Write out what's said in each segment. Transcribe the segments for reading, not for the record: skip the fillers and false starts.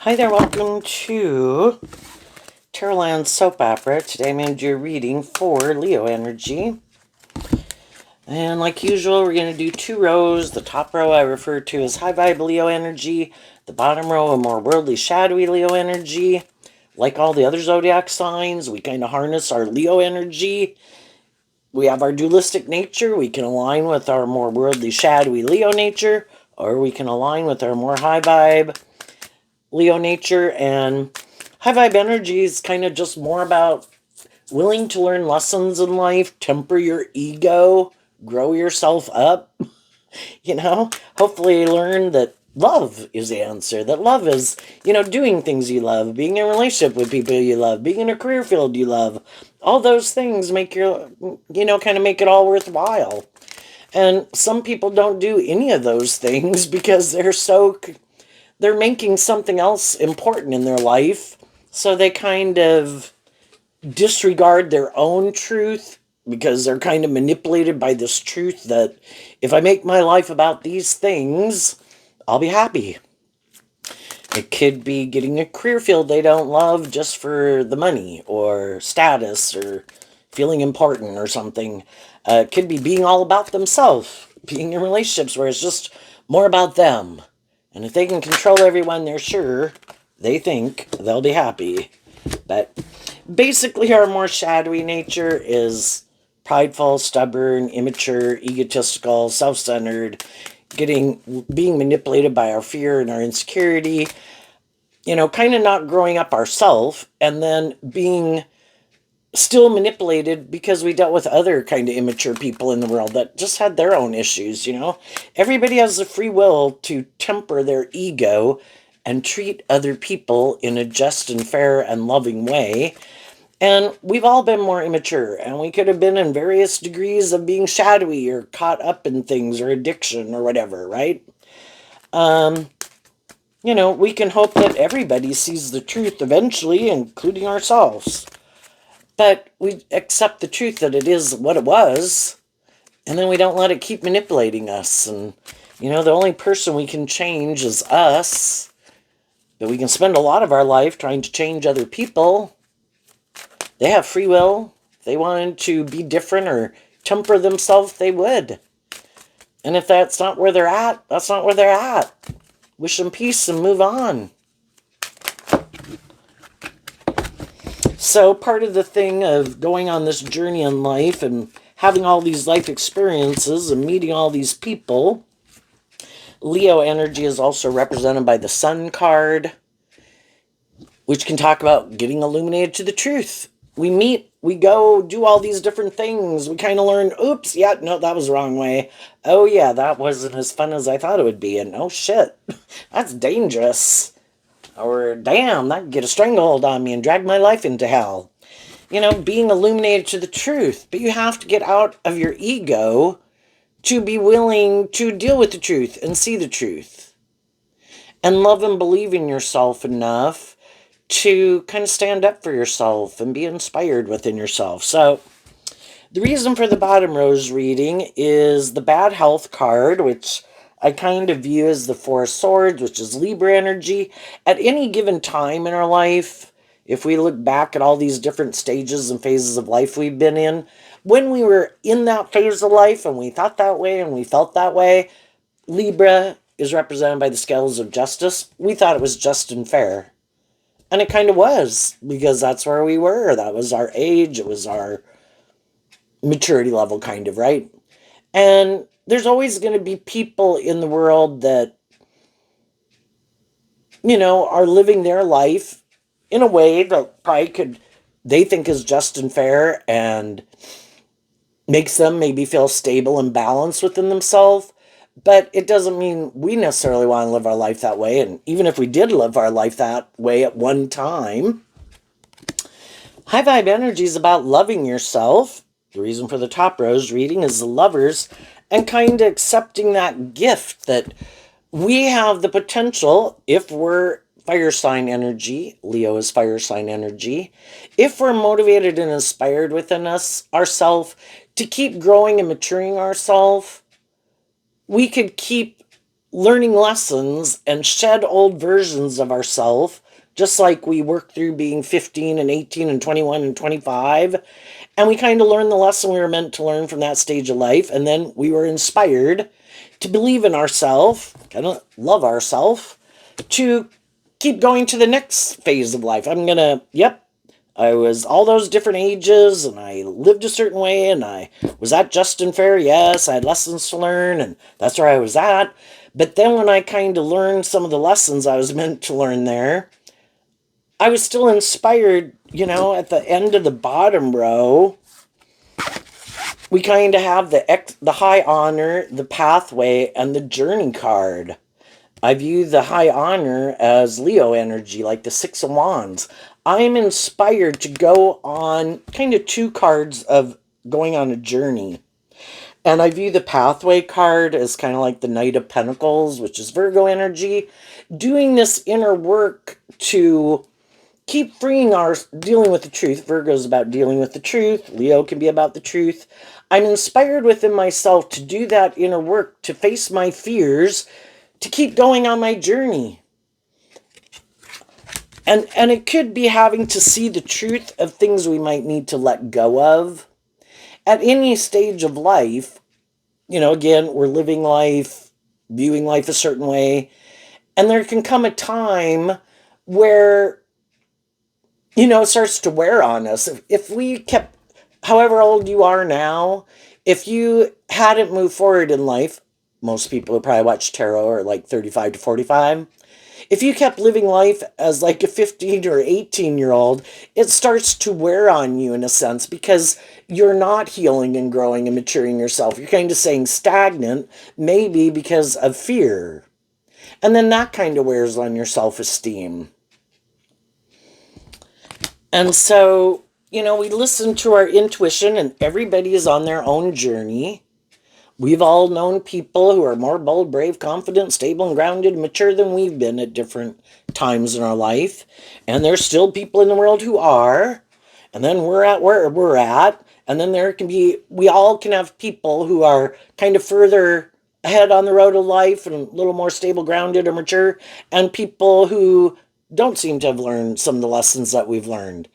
Hi there, welcome to Terrorland Soap Opera. Today I'm going to do a reading for Leo energy. And like usual, we're going to do two rows. The top row I refer to as high vibe Leo energy. The bottom row a more worldly, shadowy Leo energy. Like all the other zodiac signs, we kind of harness our Leo energy. We have our dualistic nature. We can align with our more worldly, shadowy Leo nature, or we can align with our more high vibe Leo nature. And high vibe energy is kind of just more about willing to learn lessons in life, temper your ego, grow yourself up, hopefully learn that love is the answer, that love is, doing things you love, being in a relationship with people you love, being in a career field you love. All those things make kind of make it all worthwhile. And some people don't do any of those things because they're making something else important in their life. So they kind of disregard their own truth because they're kind of manipulated by this truth that if I make my life about these things, I'll be happy. It could be getting a career field they don't love just for the money or status or feeling important or something. It could be being all about themselves, being in relationships where it's just more about them. And if they can control everyone, they're sure, they think they'll be happy. But basically, our more shadowy nature is prideful, stubborn, immature, egotistical, self-centered, being manipulated by our fear and our insecurity, kind of not growing up ourselves, and then being still manipulated because we dealt with other kind of immature people in the world that just had their own issues. Everybody has the free will to temper their ego and treat other people in a just and fair and loving way. And we've all been more immature, and we could have been in various degrees of being shadowy or caught up in things or addiction or whatever, right? We can hope that everybody sees the truth eventually, including ourselves. But we accept the truth that it is what it was, and then we don't let it keep manipulating us. And, the only person we can change is us. But we can spend a lot of our life trying to change other people. They have free will. If they wanted to be different or temper themselves, they would. And if that's not where they're at, that's not where they're at. Wish them peace and move on. So part of the thing of going on this journey in life and having all these life experiences and meeting all these people, Leo energy is also represented by the Sun card, which can talk about getting illuminated to the truth. We meet, we go do all these different things. We kind of learn, oops, yeah, no, that was the wrong way. Oh, yeah, that wasn't as fun as I thought it would be. And oh, shit, that's dangerous. Or, damn, that could get a stranglehold on me and drag my life into hell. Being illuminated to the truth. But you have to get out of your ego to be willing to deal with the truth and see the truth. And love and believe in yourself enough to kind of stand up for yourself and be inspired within yourself. So the reason for the bottom rose reading is the bad health card, which I kind of view as the Four of Swords, which is Libra energy. At any given time in our life, if we look back at all these different stages and phases of life we've been in, when we were in that phase of life and we thought that way and we felt that way, Libra is represented by the scales of justice. We thought it was just and fair. And it kind of was, because that's where we were. That was our age. It was our maturity level, kind of, right? And there's always going to be people in the world that, are living their life in a way that they think is just and fair and makes them maybe feel stable and balanced within themselves. But it doesn't mean we necessarily want to live our life that way. And even if we did live our life that way at one time, high vibe energy is about loving yourself. The reason for the top rose reading is the Lovers, and kind of accepting that gift that we have the potential, if we're fire sign energy, Leo is fire sign energy, if we're motivated and inspired within ourselves to keep growing and maturing ourselves, we could keep learning lessons and shed old versions of ourselves, just like we work through being 15 and 18 and 21 and 25. And we kind of learned the lesson we were meant to learn from that stage of life. And then we were inspired to believe in ourselves, kind of love ourselves, to keep going to the next phase of life. I'm going to, yep, I was all those different ages and I lived a certain way and I was at Justin Fair. Yes, I had lessons to learn and that's where I was at. But then when I kind of learned some of the lessons I was meant to learn there, I was still inspired, at the end of the bottom row. We kind of have the high honor, the pathway, and the journey card. I view the high honor as Leo energy, like the Six of Wands. I'm inspired to go on kind of two cards of going on a journey. And I view the pathway card as kind of like the Knight of Pentacles, which is Virgo energy. Doing this inner work to keep freeing dealing with the truth. Virgo is about dealing with the truth. Leo can be about the truth. I'm inspired within myself to do that inner work, to face my fears, to keep going on my journey. And it could be having to see the truth of things we might need to let go of. At any stage of life, again, we're living life, viewing life a certain way, and there can come a time where, it starts to wear on us. If we kept, however old you are now, if you hadn't moved forward in life, most people who probably watch tarot are like 35 to 45. If you kept living life as like a 15 or 18-year-old, it starts to wear on you in a sense because you're not healing and growing and maturing yourself. You're kind of staying stagnant, maybe because of fear. And then that kind of wears on your self-esteem. And so, we listen to our intuition, and everybody is on their own journey. We've all known people who are more bold, brave, confident, stable, and grounded, and mature than we've been at different times in our life. And there's still people in the world who are. And then we're at where we're at. And then we all can have people who are kind of further ahead on the road of life and a little more stable, grounded, or mature. And people who don't seem to have learned some of the lessons that we've learned.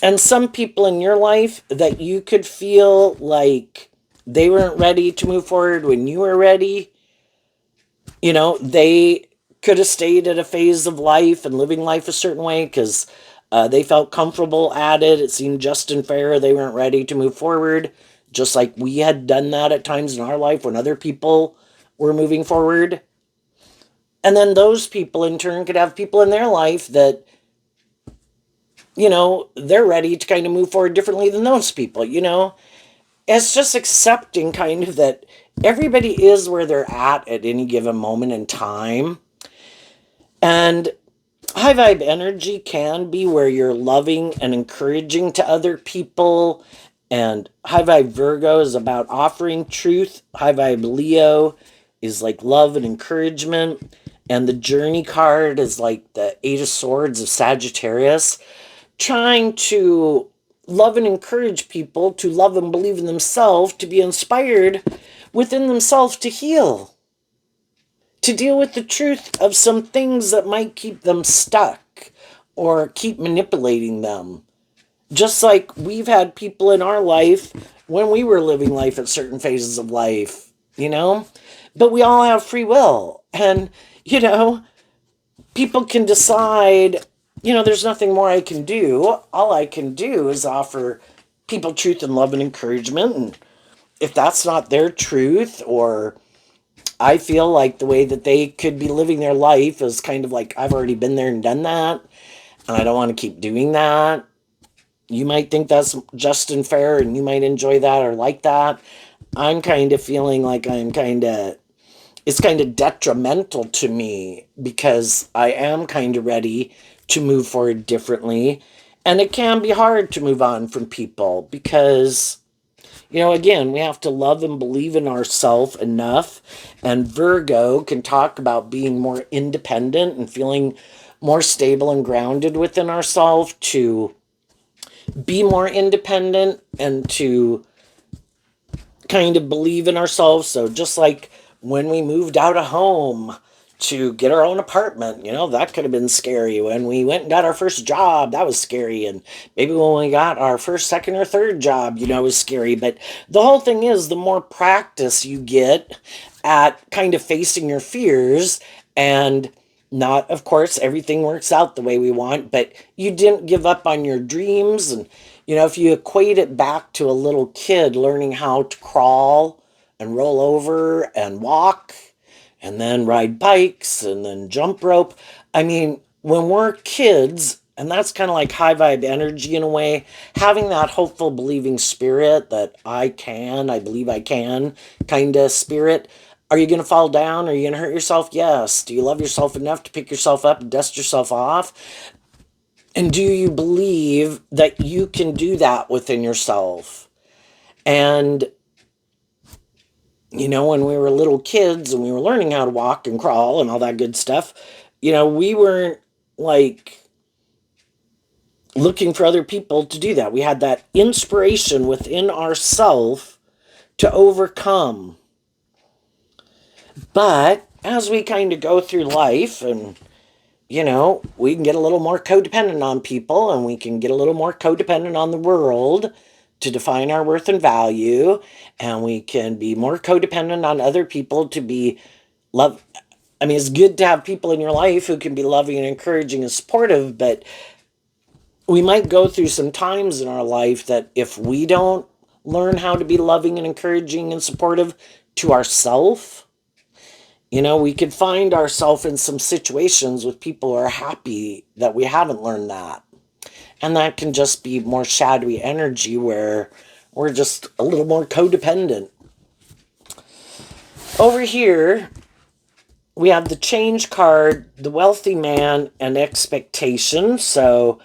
And some people in your life that you could feel like they weren't ready to move forward when you were ready. They could have stayed at a phase of life and living life a certain way because they felt comfortable at it. It seemed just and fair. They weren't ready to move forward, just like we had done that at times in our life when other people were moving forward. And then those people in turn could have people in their life that, they're ready to kind of move forward differently than those people. It's just accepting kind of that everybody is where they're at any given moment in time. And high vibe energy can be where you're loving and encouraging to other people. And high vibe Virgo is about offering truth. High vibe Leo is like love and encouragement. And the journey card is like the Eight of Swords of Sagittarius, trying to love and encourage people to love and believe in themselves, to be inspired within themselves to heal, to deal with the truth of some things that might keep them stuck or keep manipulating them. Just like we've had people in our life when we were living life at certain phases of life, but we all have free will. And, people can decide, there's nothing more I can do. All I can do is offer people truth and love and encouragement. And if that's not their truth, or I feel like the way that they could be living their life is kind of like, I've already been there and done that, and I don't want to keep doing that. You might think that's just and fair, and you might enjoy that or like that. I'm kind of feeling like it's kind of detrimental to me because I am kind of ready to move forward differently. And it can be hard to move on from people because, again, we have to love and believe in ourselves enough. And Virgo can talk about being more independent and feeling more stable and grounded within ourselves to be more independent and to kind of believe in ourselves. So just like when we moved out of home to get our own apartment, that could have been scary. When we went and got our first job, that was scary. And maybe when we got our first, second, or third job, it was scary. But the whole thing is, the more practice you get at kind of facing your fears, and not, of course, everything works out the way we want, but you didn't give up on your dreams. And, if you equate it back to a little kid learning how to crawl and roll over and walk and then ride bikes and then jump rope. I mean, when we're kids, and that's kind of like high vibe energy in a way, having that hopeful, believing spirit that I believe I can kind of spirit. Are you going to fall down? Are you going to hurt yourself? Yes. Do you love yourself enough to pick yourself up and dust yourself off? And do you believe that you can do that within yourself? And when we were little kids and we were learning how to walk and crawl and all that good stuff, we weren't like looking for other people to do that. We had that inspiration within ourself to overcome. But as we kind of go through life and, we can get a little more codependent on people, and we can get a little more codependent on the world to define our worth and value, and we can be more codependent on other people to be love. I mean, it's good to have people in your life who can be loving and encouraging and supportive, but we might go through some times in our life that if we don't learn how to be loving and encouraging and supportive to ourselves, we could find ourselves in some situations with people who are happy that we haven't learned that. And that can just be more shadowy energy where we're just a little more codependent. Over here, we have the change card, the wealthy man, and expectation. So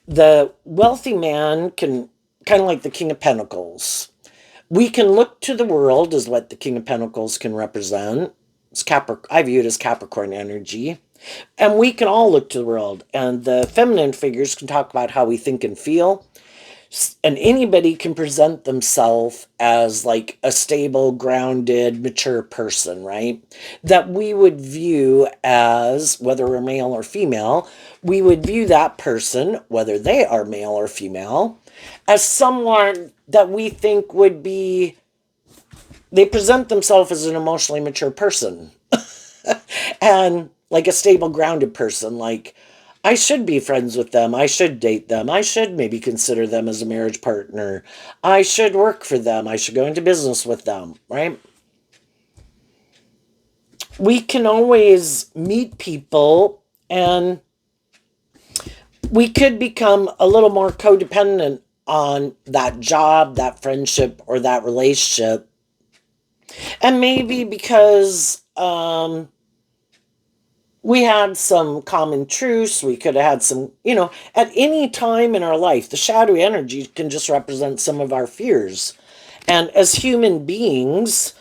the wealthy man can, kind of like the King of Pentacles. We can look to the world as what the King of Pentacles can represent. It's I view it as Capricorn energy. And we can all look to the world. And the feminine figures can talk about how we think and feel. And anybody can present themselves as like a stable, grounded, mature person, right? That we would view as, whether we're male or female, we would view that person, whether they are male or female, as someone that we think would be, they present themselves as an emotionally mature person. And like a stable, grounded person, like, I should be friends with them. I should date them. I should maybe consider them as a marriage partner. I should work for them. I should go into business with them, right? We can always meet people, and we could become a little more codependent on that job, that friendship, or that relationship. And maybe because we had some common truths, we could have had some, at any time in our life, the shadowy energy can just represent some of our fears. And as human beings,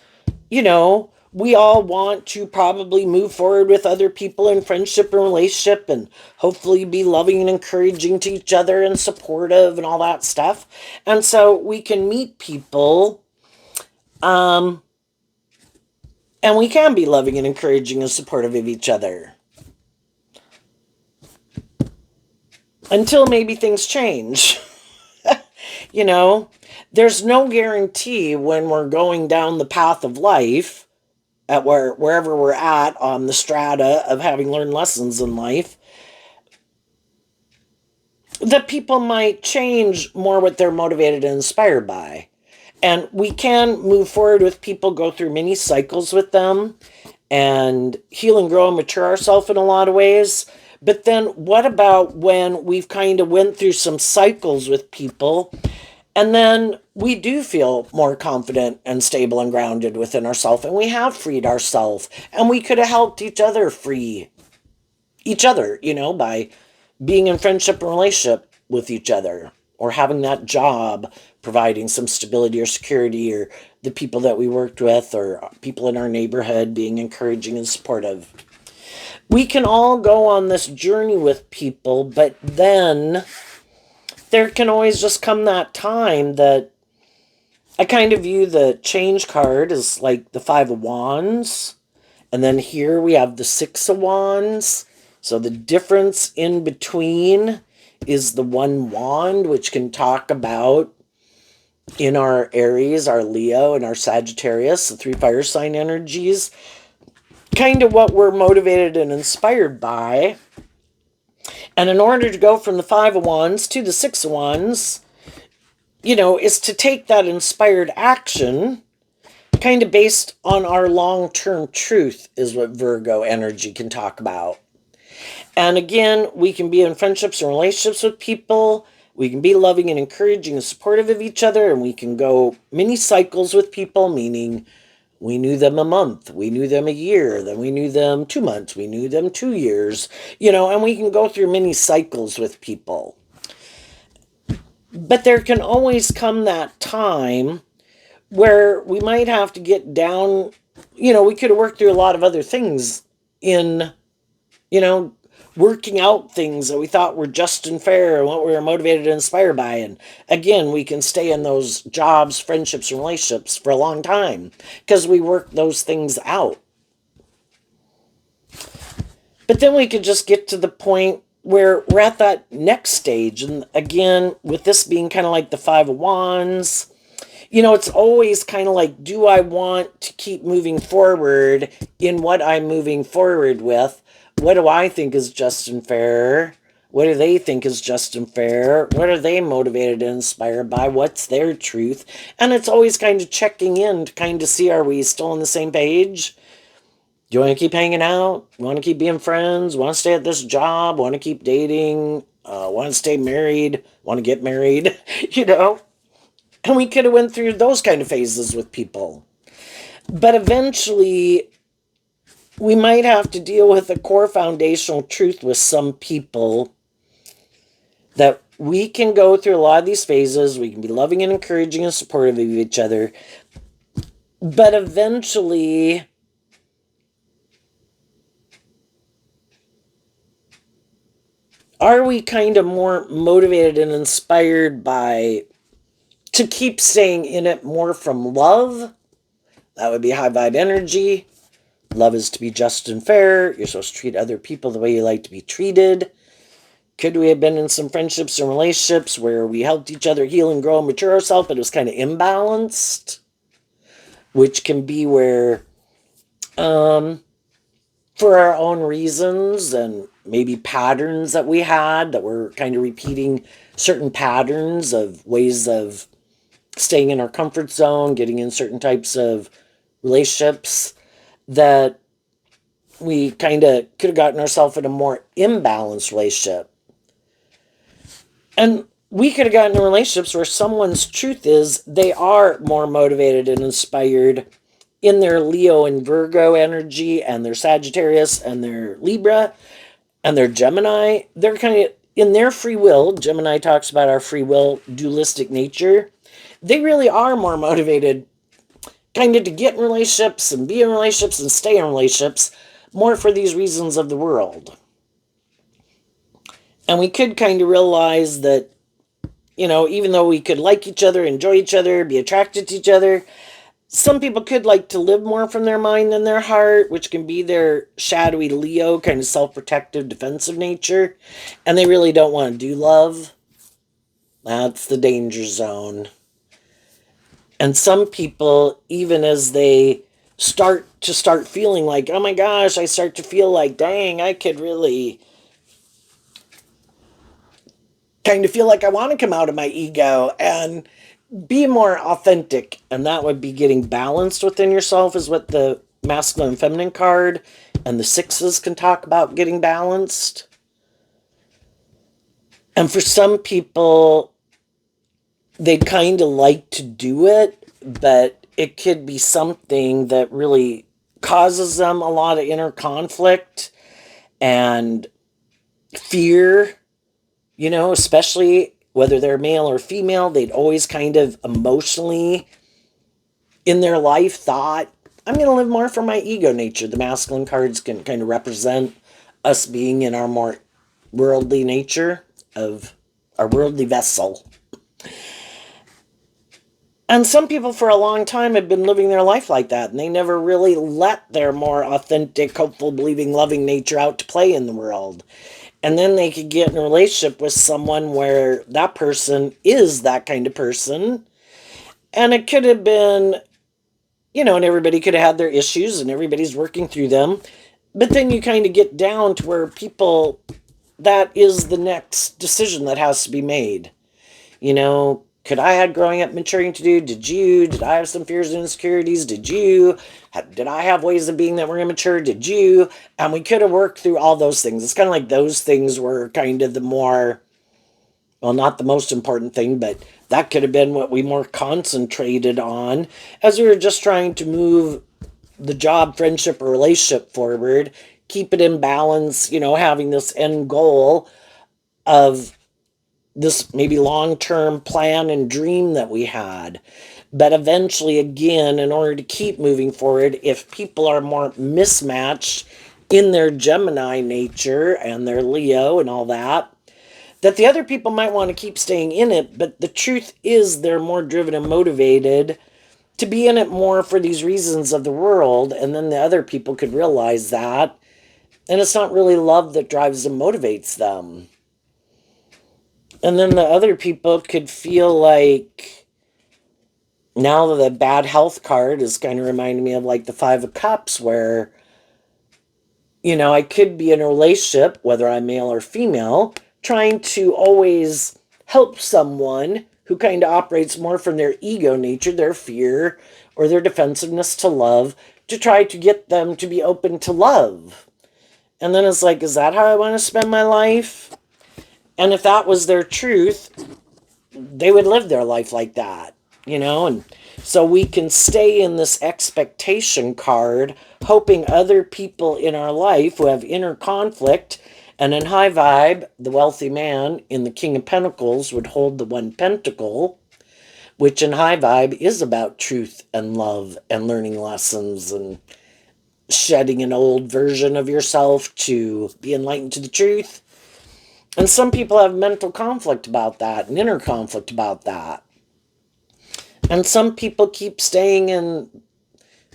we all want to probably move forward with other people in friendship and relationship, and hopefully be loving and encouraging to each other and supportive and all that stuff. And so we can meet people, and we can be loving and encouraging and supportive of each other. Until maybe things change. There's no guarantee when we're going down the path of life, at wherever we're at on the strata of having learned lessons in life, that people might change more what they're motivated and inspired by. And we can move forward with people, go through many cycles with them, and heal and grow and mature ourselves in a lot of ways. But then what about when we've kind of went through some cycles with people, and then we do feel more confident and stable and grounded within ourselves, and we have freed ourselves, and we could have helped each other free each other, by being in friendship and relationship with each other, or having that job providing some stability or security, or the people that we worked with, or people in our neighborhood being encouraging and supportive. We can all go on this journey with people, but then there can always just come that time that I kind of view the change card as like the Five of Wands. And then here we have the Six of Wands. So the difference in between is the one wand, which can talk about in our Aries, our Leo, and our Sagittarius, the three fire sign energies, kind of what we're motivated and inspired by. And in order to go from the Five of Wands to the Six of Wands, is to take that inspired action kind of based on our long-term truth, is what Virgo energy can talk about. And again, we can be in friendships and relationships with people. We can be loving and encouraging and supportive of each other. And we can go many cycles with people, meaning we knew them a month, we knew them a year, then we knew them 2 months, we knew them 2 years, and we can go through many cycles with people. But there can always come that time where we might have to get down. We could have worked through a lot of other things in, working out things that we thought were just and fair and what we were motivated and inspired by. And again, we can stay in those jobs, friendships, and relationships for a long time because we work those things out. But then we could just get to the point where we're at that next stage. And again, with this being kind of like the Five of Wands, it's always kind of like, do I want to keep moving forward in what I'm moving forward with? What do I think is just and fair? What do they think is just and fair? What are they motivated and inspired by? What's their truth? And it's always kind of checking in to kind of see, are we still on the same page? Do you want to keep hanging out? Want to keep being friends? Want to stay at this job? Want to keep dating? Want to stay married? Want to get married? And we could have went through those kind of phases with people. But eventually, we might have to deal with a core foundational truth with some people, that we can go through a lot of these phases. We can be loving and encouraging and supportive of each other. But eventually, are we kind of more motivated and inspired to keep staying in it more from love? That would be high vibe energy. Love is to be just and fair. You're supposed to treat other people the way you like to be treated. Could we have been in some friendships and relationships where we helped each other heal and grow and mature ourselves, but it was kind of imbalanced? Which can be where, for our own reasons and maybe patterns that we had, that we're kind of repeating certain patterns of ways of staying in our comfort zone, getting in certain types of relationships, that we kind of could have gotten ourselves in a more imbalanced relationship. And we could have gotten in relationships where someone's truth is they are more motivated and inspired in their Leo and Virgo energy and their Sagittarius and their Libra and their Gemini. They're kind of in their free will. Gemini talks about our free will dualistic nature. They really are more motivated kind of to get in relationships and be in relationships and stay in relationships more for these reasons of the world. And we could kind of realize that, even though we could like each other, enjoy each other, be attracted to each other, some people could like to live more from their mind than their heart, which can be their shadowy Leo, kind of self-protective, defensive nature. And they really don't want to do love. That's the danger zone. And some people, even as they start feeling like, oh my gosh, I start to feel like, dang, I could really kind of feel like I want to come out of my ego and be more authentic. And that would be getting balanced within yourself, is what the masculine and feminine card and the sixes can talk about, getting balanced. And for some people, they'd kind of like to do it, but it could be something that really causes them a lot of inner conflict and fear, especially whether they're male or female. They'd always kind of emotionally in their life thought, I'm going to live more from my ego nature. The masculine cards can kind of represent us being in our more worldly nature, of our worldly vessel. And some people for a long time have been living their life like that, and they never really let their more authentic, hopeful, believing, loving nature out to play in the world. And then they could get in a relationship with someone where that person is that kind of person. And it could have been, and everybody could have had their issues and everybody's working through them. But then you kind of get down to where people, that is the next decision that has to be made. Could I had growing up maturing to do? Did you? Did I have some fears and insecurities? Did you? Did I have ways of being that were immature? Did you? And we could have worked through all those things. It's kind of like those things were kind of the more, well, not the most important thing, but that could have been what we more concentrated on as we were just trying to move the job, friendship, or relationship forward, keep it in balance, having this end goal of this maybe long-term plan and dream that we had. But eventually, again, in order to keep moving forward, if people are more mismatched in their Gemini nature and their Leo and all that, that the other people might want to keep staying in it, but the truth is they're more driven and motivated to be in it more for these reasons of the world, and then the other people could realize that, and it's not really love that drives and motivates them. And then the other people could feel like, now the bad health card is kind of reminding me of like the Five of Cups, where, I could be in a relationship, whether I'm male or female, trying to always help someone who kind of operates more from their ego nature, their fear, or their defensiveness to love, to try to get them to be open to love. And then it's like, is that how I want to spend my life? And if that was their truth, they would live their life like that, and so we can stay in this expectation card, hoping other people in our life who have inner conflict. And in high vibe, the wealthy man in the King of Pentacles would hold the one pentacle, which in high vibe is about truth and love and learning lessons and shedding an old version of yourself to be enlightened to the truth. And some people have mental conflict about that and inner conflict about that. And some people keep staying in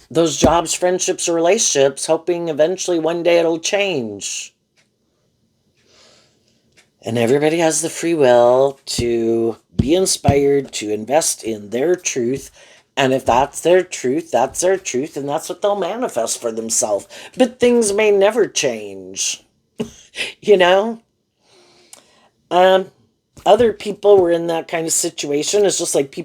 those jobs, friendships, or relationships, hoping eventually one day it'll change. And everybody has the free will to be inspired to invest in their truth. And if that's their truth, that's their truth, and that's what they'll manifest for themselves. But things may never change, you know? Other people were in that kind of situation. It's just like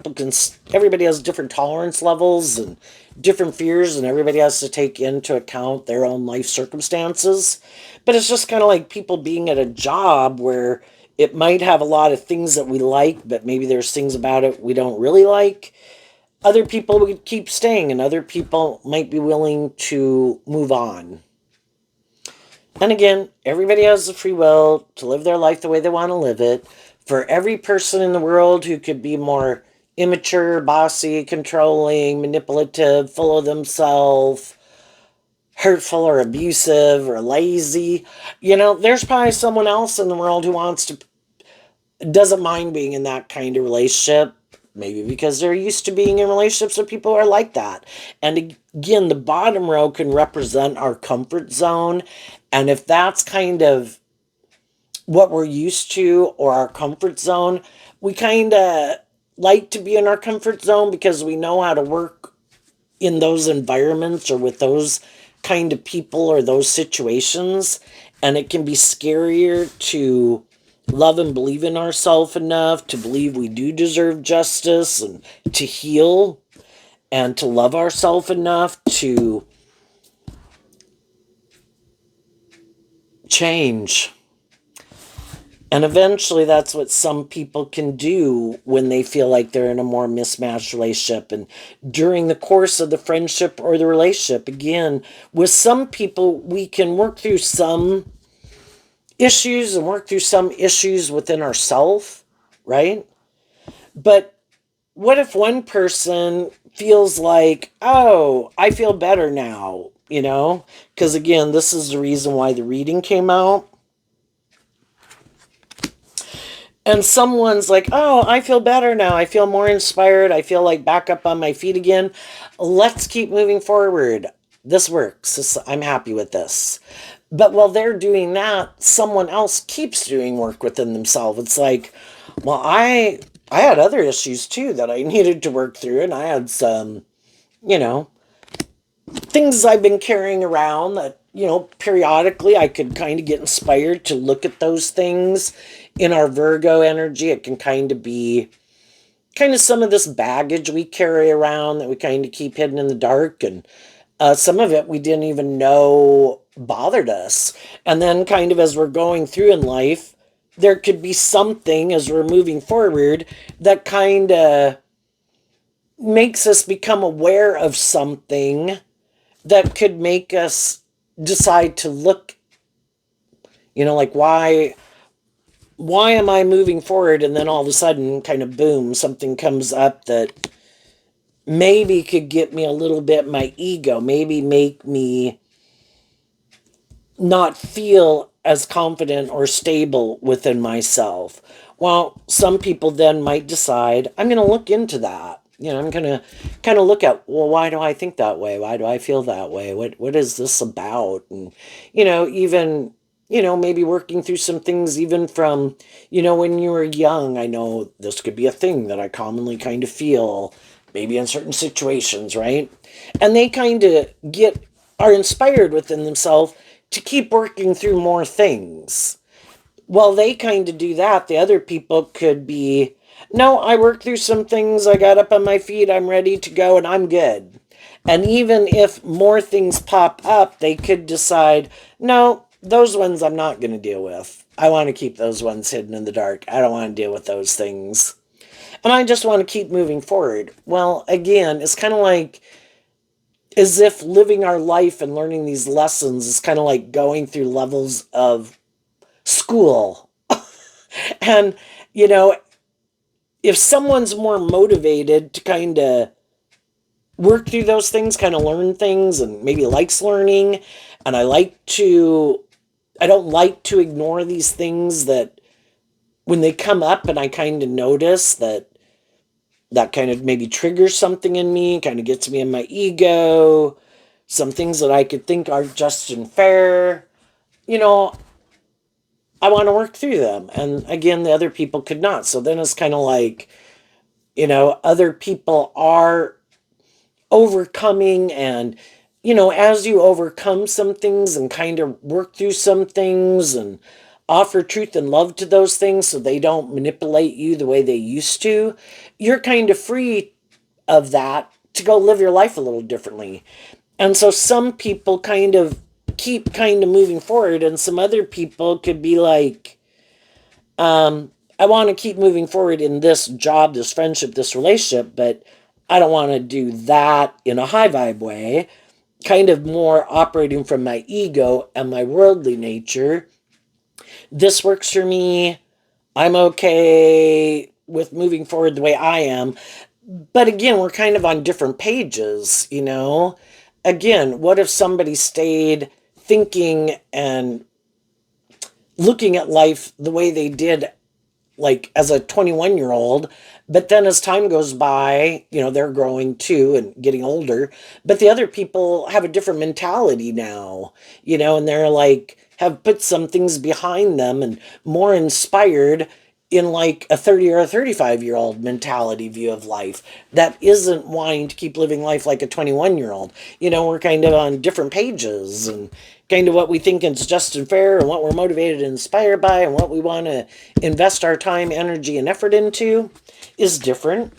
everybody has different tolerance levels and different fears, and everybody has to take into account their own life circumstances. But it's just kind of like people being at a job where it might have a lot of things that we like, but maybe there's things about it we don't really like. Other people would keep staying, and other people might be willing to move on. And again, everybody has the free will to live their life the way they want to live it. For every person in the world who could be more immature, bossy, controlling, manipulative, full of themselves, hurtful or abusive or lazy, there's probably someone else in the world who doesn't mind being in that kind of relationship. Maybe because they're used to being in relationships with people who are like that. And again, the bottom row can represent our comfort zone. And if that's kind of what we're used to or our comfort zone, we kind of like to be in our comfort zone because we know how to work in those environments or with those kind of people or those situations. And it can be scarier to love and believe in ourselves enough to believe we do deserve justice and to heal and to love ourselves enough to change. And eventually that's what some people can do when they feel like they're in a more mismatched relationship. And during the course of the friendship or the relationship, again, with some people, we can work through some issues and work through some issues within ourselves, right? But what if one person feels like, oh, I feel better now, Because again, this is the reason why the reading came out. and someone's like, oh, I feel better now. I feel more inspired. I feel like back up on my feet again. Let's keep moving forward. This works. I'm happy with this. But while they're doing that, someone else keeps doing work within themselves. It's like, well, I had other issues too that I needed to work through, and I had some, you know, things I've been carrying around that, periodically I could kind of get inspired to look at those things. In our Virgo energy, it can kind of be kind of some of this baggage we carry around that we kind of keep hidden in the dark. And some of it we didn't even know bothered us. And then, kind of as we're going through in life, there could be something as we're moving forward that kind of makes us become aware of something that could make us decide to look, like why am I moving forward? And then all of a sudden, kind of boom, something comes up that maybe could get me a little bit my ego, maybe make me not feel as confident or stable within myself. Well, some people then might decide, I'm going to look into that. I'm going to kind of look at, well, why do I think that way? Why do I feel that way? What is this about? And, even, maybe working through some things even from, when you were young. I know this could be a thing that I commonly kind of feel, maybe in certain situations, right? And they kind of are inspired within themselves to keep working through more things. While they kind of do that, the other people could be, no, I worked through some things, I got up on my feet, I'm ready to go, and I'm good. And even if more things pop up, they could decide, no, those ones I'm not going to deal with. I want to keep those ones hidden in the dark. I don't want to deal with those things. And I just want to keep moving forward. Well, again, it's kind of like as if living our life and learning these lessons is kind of like going through levels of school. And, you know, if someone's more motivated to kind of work through those things, kind of learn things, and maybe likes learning, and I don't like to ignore these things that when they come up and I kind of notice that kind of maybe triggers something in me, kind of gets me in my ego, some things that I could think are just and fair, you know, I want to work through them. And again, the other people could not. So then it's kind of like, other people are overcoming, and as you overcome some things and kind of work through some things and offer truth and love to those things so they don't manipulate you the way they used to, you're kind of free of that to go live your life a little differently. And so some people kind of keep kind of moving forward, and some other people could be like, I want to keep moving forward in this job, this friendship, this relationship, but I don't want to do that in a high vibe way, kind of more operating from my ego and my worldly nature. This works for me. I'm okay with moving forward the way I am. But again, we're kind of on different pages. Again, what if somebody stayed thinking and looking at life the way they did, like as a 21-year-old, but then as time goes by, they're growing too and getting older, but the other people have a different mentality now, and they're like, have put some things behind them and more inspired in like a 30 or a 35-year-old mentality view of life that isn't wanting to keep living life like a 21-year-old. We're kind of on different pages, and kind of what we think is just and fair and what we're motivated and inspired by and what we want to invest our time, energy, and effort into is different.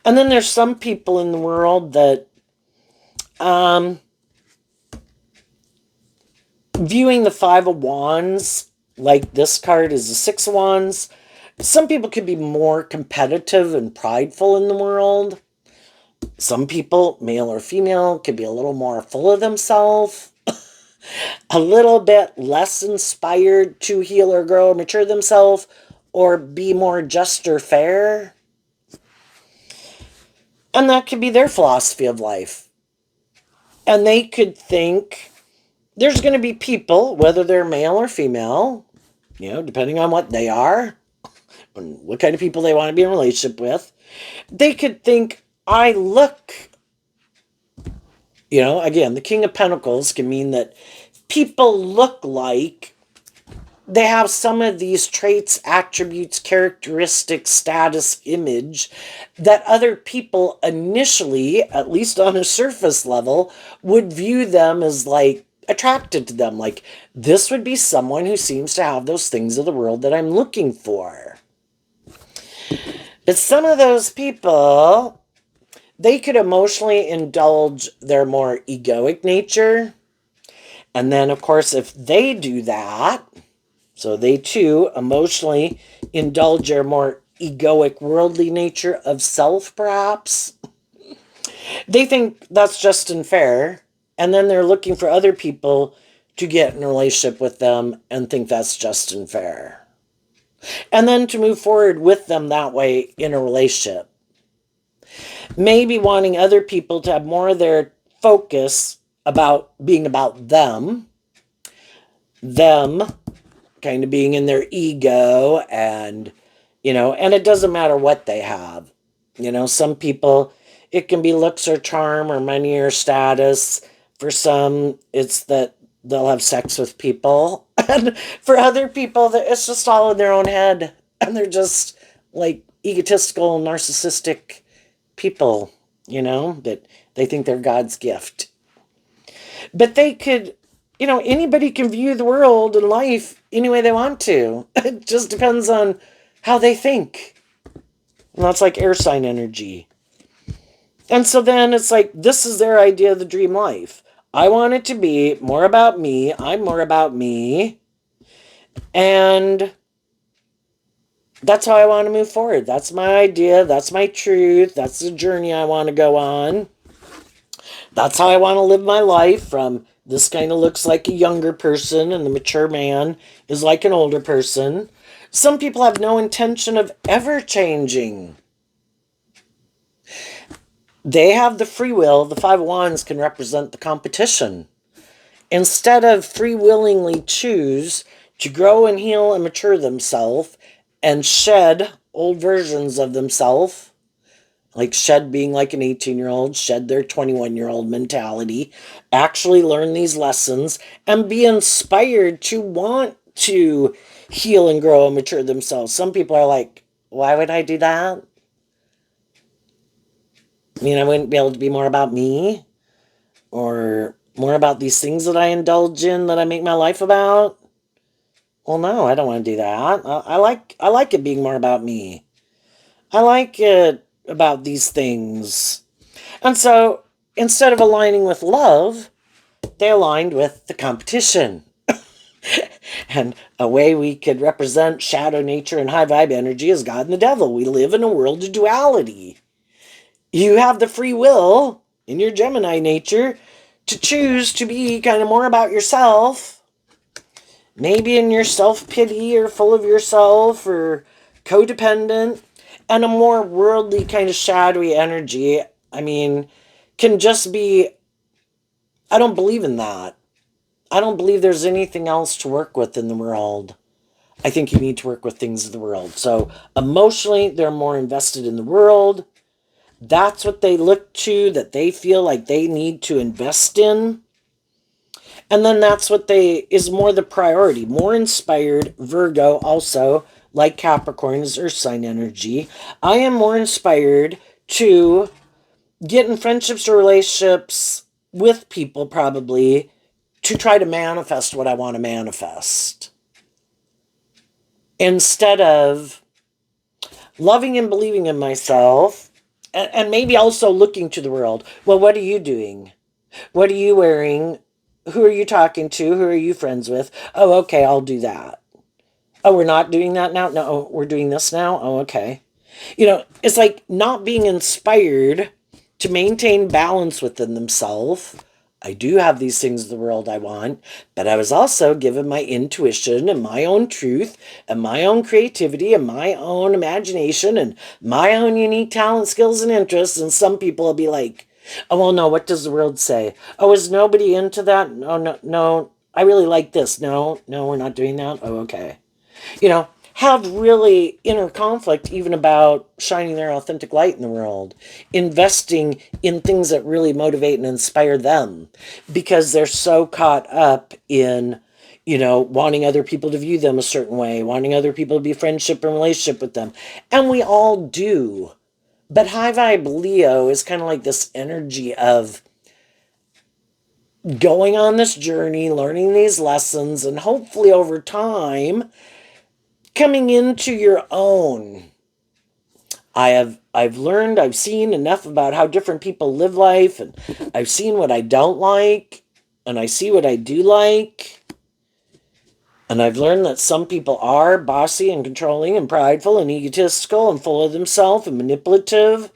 And then there's some people in the world that viewing the Five of Wands, like this card is the Six of Wands, some people could be more competitive and prideful in the world. Some people, male or female, could be a little more full of themselves, a little bit less inspired to heal or grow or mature themselves, or be more just or fair. And that could be their philosophy of life. And they could think there's going to be people, whether they're male or female, depending on what they are, and what kind of people they want to be in a relationship with. They could think, I look, again, the King of Pentacles can mean that people look like they have some of these traits, attributes, characteristics, status, image that other people initially, at least on a surface level, would view them as like attracted to them. Like, this would be someone who seems to have those things of the world that I'm looking for. But some of those people, they could emotionally indulge their more egoic nature. And then, of course, if they do that, so they too emotionally indulge their more egoic, worldly nature of self, perhaps. They think that's just and fair. And then they're looking for other people to get in a relationship with them and think that's just and fair. And then to move forward with them that way in a relationship. Maybe wanting other people to have more of their focus about being about them kind of being in their ego, and and it doesn't matter what they have. Some people, it can be looks or charm or money or status. For some, it's that they'll have sex with people. And for other people, it's just all in their own head, and they're just like egotistical, narcissistic people, that they think they're God's gift. But they could, anybody can view the world and life any way they want to. It just depends on how they think. And that's like air sign energy. And so then it's like, this is their idea of the dream life. I want it to be more about me. I'm more about me. And that's how I want to move forward. That's my idea. That's my truth. That's the journey I want to go on. That's how I want to live my life. From this kind of looks like a younger person, and the mature man is like an older person. Some people have no intention of ever changing. They have the free will. The Five of Wands can represent the competition. Instead of free willingly choose to grow and heal and mature themselves and shed old versions of themselves, like shed being like an 18-year-old, shed their 21-year-old mentality, actually learn these lessons and be inspired to want to heal and grow and mature themselves. Some people are like, why would I do that? I wouldn't be able to be more about me, or more about these things that I indulge in, that I make my life about. Well, no, I don't want to do that. I like it being more about me. I like it about these things. And so instead of aligning with love, they aligned with the competition. And a way we could represent shadow nature and high vibe energy is God and the devil. We live in a world of duality. You have the free will in your Gemini nature to choose to be kind of more about yourself. Maybe in your self-pity, or full of yourself, or codependent. And a more worldly kind of shadowy energy, can just be, I don't believe in that. I don't believe there's anything else to work with in the world. I think you need to work with things of the world. So emotionally, they're more invested in the world. That's what they look to, that they feel like they need to invest in. And then that's what is more the priority. More inspired. Virgo also, like Capricorn, is earth sign energy. I am more inspired to get in friendships or relationships with people, probably, to try to manifest what I want to manifest. Instead of loving and believing in myself, and maybe also looking to the world. Well, what are you doing? What are you wearing? Who are you talking to? Who are you friends with? Oh, okay, I'll do that. Oh, we're not doing that now? No, we're doing this now? Oh, okay. It's like not being inspired to maintain balance within themselves. I do have these things of the world I want, but I was also given my intuition and my own truth and my own creativity and my own imagination and my own unique talent, skills, and interests. And some people will be like, oh, well, no, what does the world say? Oh, is nobody into that? No, I really like this. No, we're not doing that. Oh, okay. have really inner conflict even about shining their authentic light in the world, investing in things that really motivate and inspire them because they're so caught up in, wanting other people to view them a certain way, wanting other people to be friendship and relationship with them. And we all do. But high vibe Leo is kind of like this energy of going on this journey, learning these lessons, and hopefully over time coming into your own. I've learned, I've seen enough about how different people live life, and I've seen what I don't like, and I see what I do like. And I've learned that some people are bossy and controlling and prideful and egotistical and full of themselves and manipulative.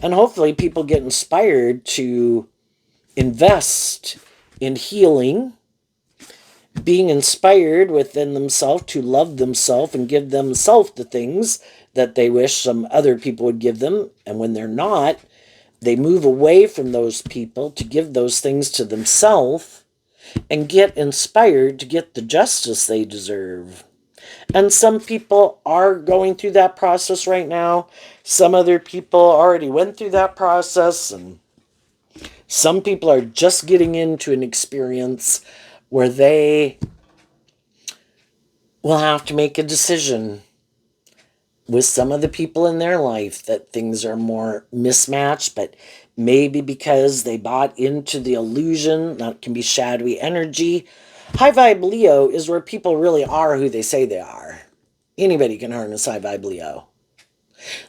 And hopefully people get inspired to invest in healing, being inspired within themselves to love themselves and give themselves the things that they wish some other people would give them. And when they're not, they move away from those people to give those things to themselves and get inspired to get the justice they deserve. And some people are going through that process right now. Some other people already went through that process, and some people are just getting into an experience where they will have to make a decision with some of the people in their life that things are more mismatched, but maybe because they bought into the illusion that can be shadowy energy. High vibe Leo is where people really are who they say they are. Anybody can harness high vibe Leo.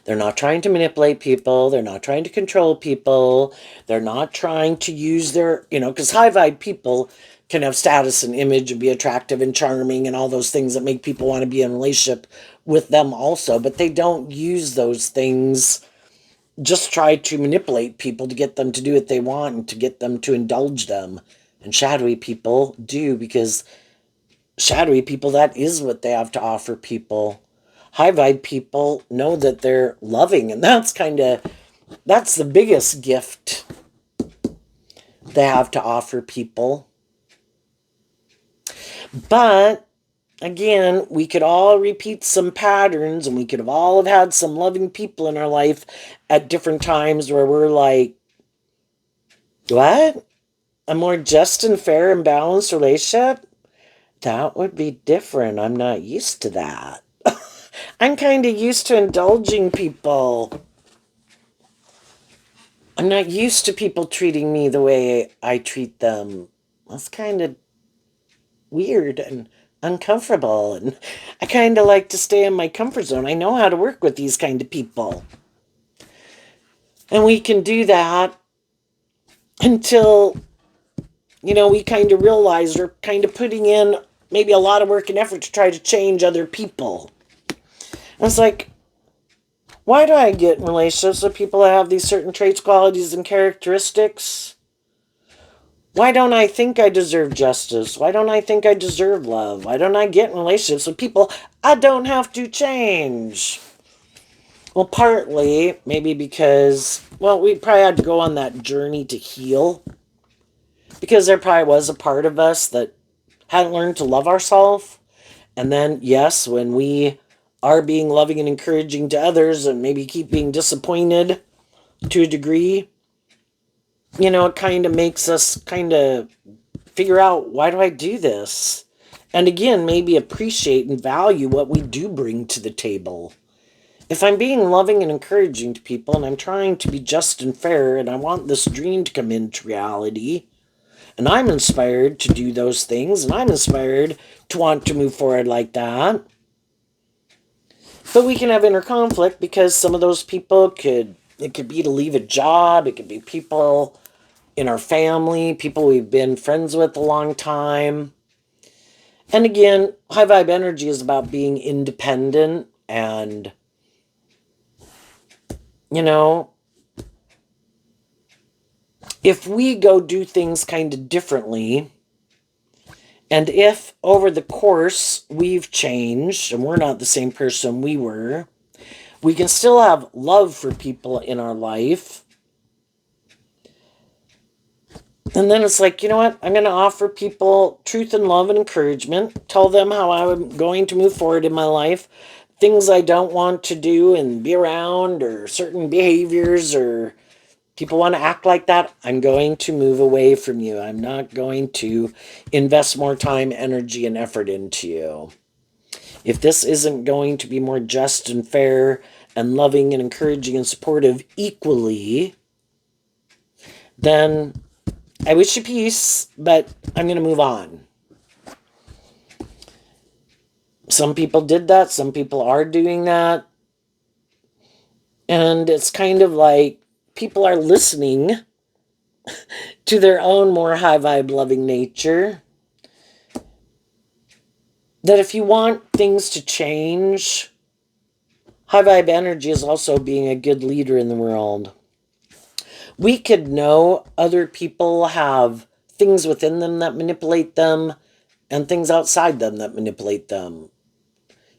They're not trying to manipulate people. They're not trying to control people. They're not trying to use their, because high vibe people can have status and image and be attractive and charming and all those things that make people want to be in a relationship with them also. But they don't use those things, just try to manipulate people to get them to do what they want and to get them to indulge them. And shadowy people do, because shadowy people, that is what they have to offer people. High vibe people know that they're loving, and that's the biggest gift they have to offer people. But again, we could all repeat some patterns, and we could have all have had some loving people in our life at different times where we're like, what? A more just and fair and balanced relationship? That would be different. I'm not used to that. I'm kind of used to indulging people. I'm not used to people treating me the way I treat them. That's kind of weird and uncomfortable. And I kind of like to stay in my comfort zone. I know how to work with these kind of people. And we can do that until, we kind of realize we're kind of putting in maybe a lot of work and effort to try to change other people. And it's like, why do I get in relationships with people that have these certain traits, qualities, and characteristics? Why don't I think I deserve justice? Why don't I think I deserve love? Why don't I get in relationships with people I don't have to change? Well, partly, maybe because, we probably had to go on that journey to heal. Because there probably was a part of us that hadn't learned to love ourselves. And then, yes, when we are being loving and encouraging to others and maybe keep being disappointed to a degree, it kind of makes us kind of figure out, why do I do this? And again, maybe appreciate and value what we do bring to the table. If I'm being loving and encouraging to people and I'm trying to be just and fair and I want this dream to come into reality, and I'm inspired to do those things, and I'm inspired to want to move forward like that. But we can have inner conflict because some of those people it could be to leave a job, it could be people in our family, people we've been friends with a long time. And again, high vibe energy is about being independent and, if we go do things kind of differently, and if over the course we've changed and we're not the same person we were, we can still have love for people in our life. And then it's like, you know what? I'm going to offer people truth and love and encouragement. Tell them how I'm going to move forward in my life. Things I don't want to do and be around, or certain behaviors, or people want to act like that. I'm going to move away from you. I'm not going to invest more time, energy, and effort into you. If this isn't going to be more just and fair and loving and encouraging and supportive equally, then I wish you peace, but I'm going to move on. Some people did that. Some people are doing that. And it's kind of like people are listening to their own more high vibe loving nature. That if you want things to change, high vibe energy is also being a good leader in the world. We could know other people have things within them that manipulate them and things outside them that manipulate them.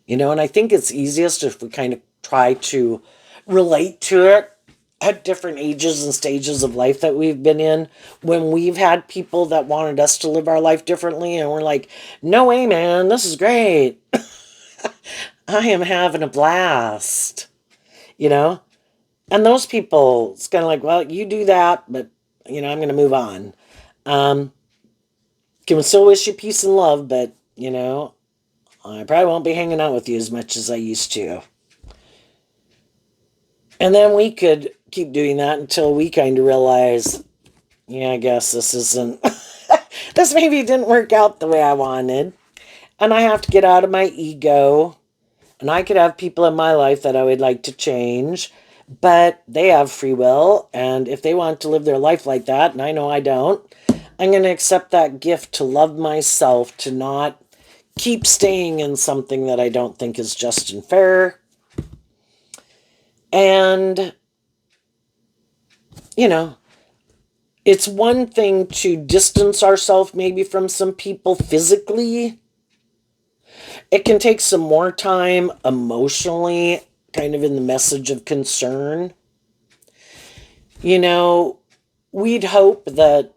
And I think it's easiest if we kind of try to relate to it at different ages and stages of life that we've been in, when we've had people that wanted us to live our life differently and we're like, no way, man, this is great. I am having a blast, you know? And those people, it's kind of like, well, you do that, but, I'm going to move on. Can still wish you peace and love, but, I probably won't be hanging out with you as much as I used to. And then we could keep doing that until we kind of realize, yeah, I guess this isn't, this maybe didn't work out the way I wanted. And I have to get out of my ego. And I could have people in my life that I would like to change, but they have free will. And if they want to live their life like that, and I know I don't, I'm going to accept that gift to love myself, to not keep staying in something that I don't think is just and fair. And, it's one thing to distance ourselves maybe from some people physically. It can take some more time emotionally, kind of in the message of concern. We'd hope that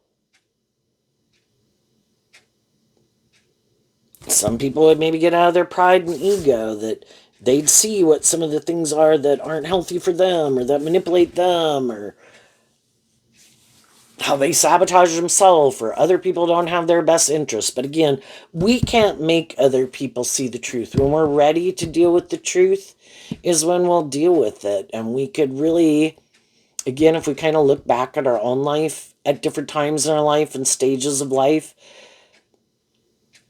some people would maybe get out of their pride and ego, that they'd see what some of the things are that aren't healthy for them or that manipulate them, or how they sabotage themselves, or other people don't have their best interests. But again, we can't make other people see the truth. When we're ready to deal with the truth is when we'll deal with it. And we could really, again, if we kind of look back at our own life at different times in our life and stages of life,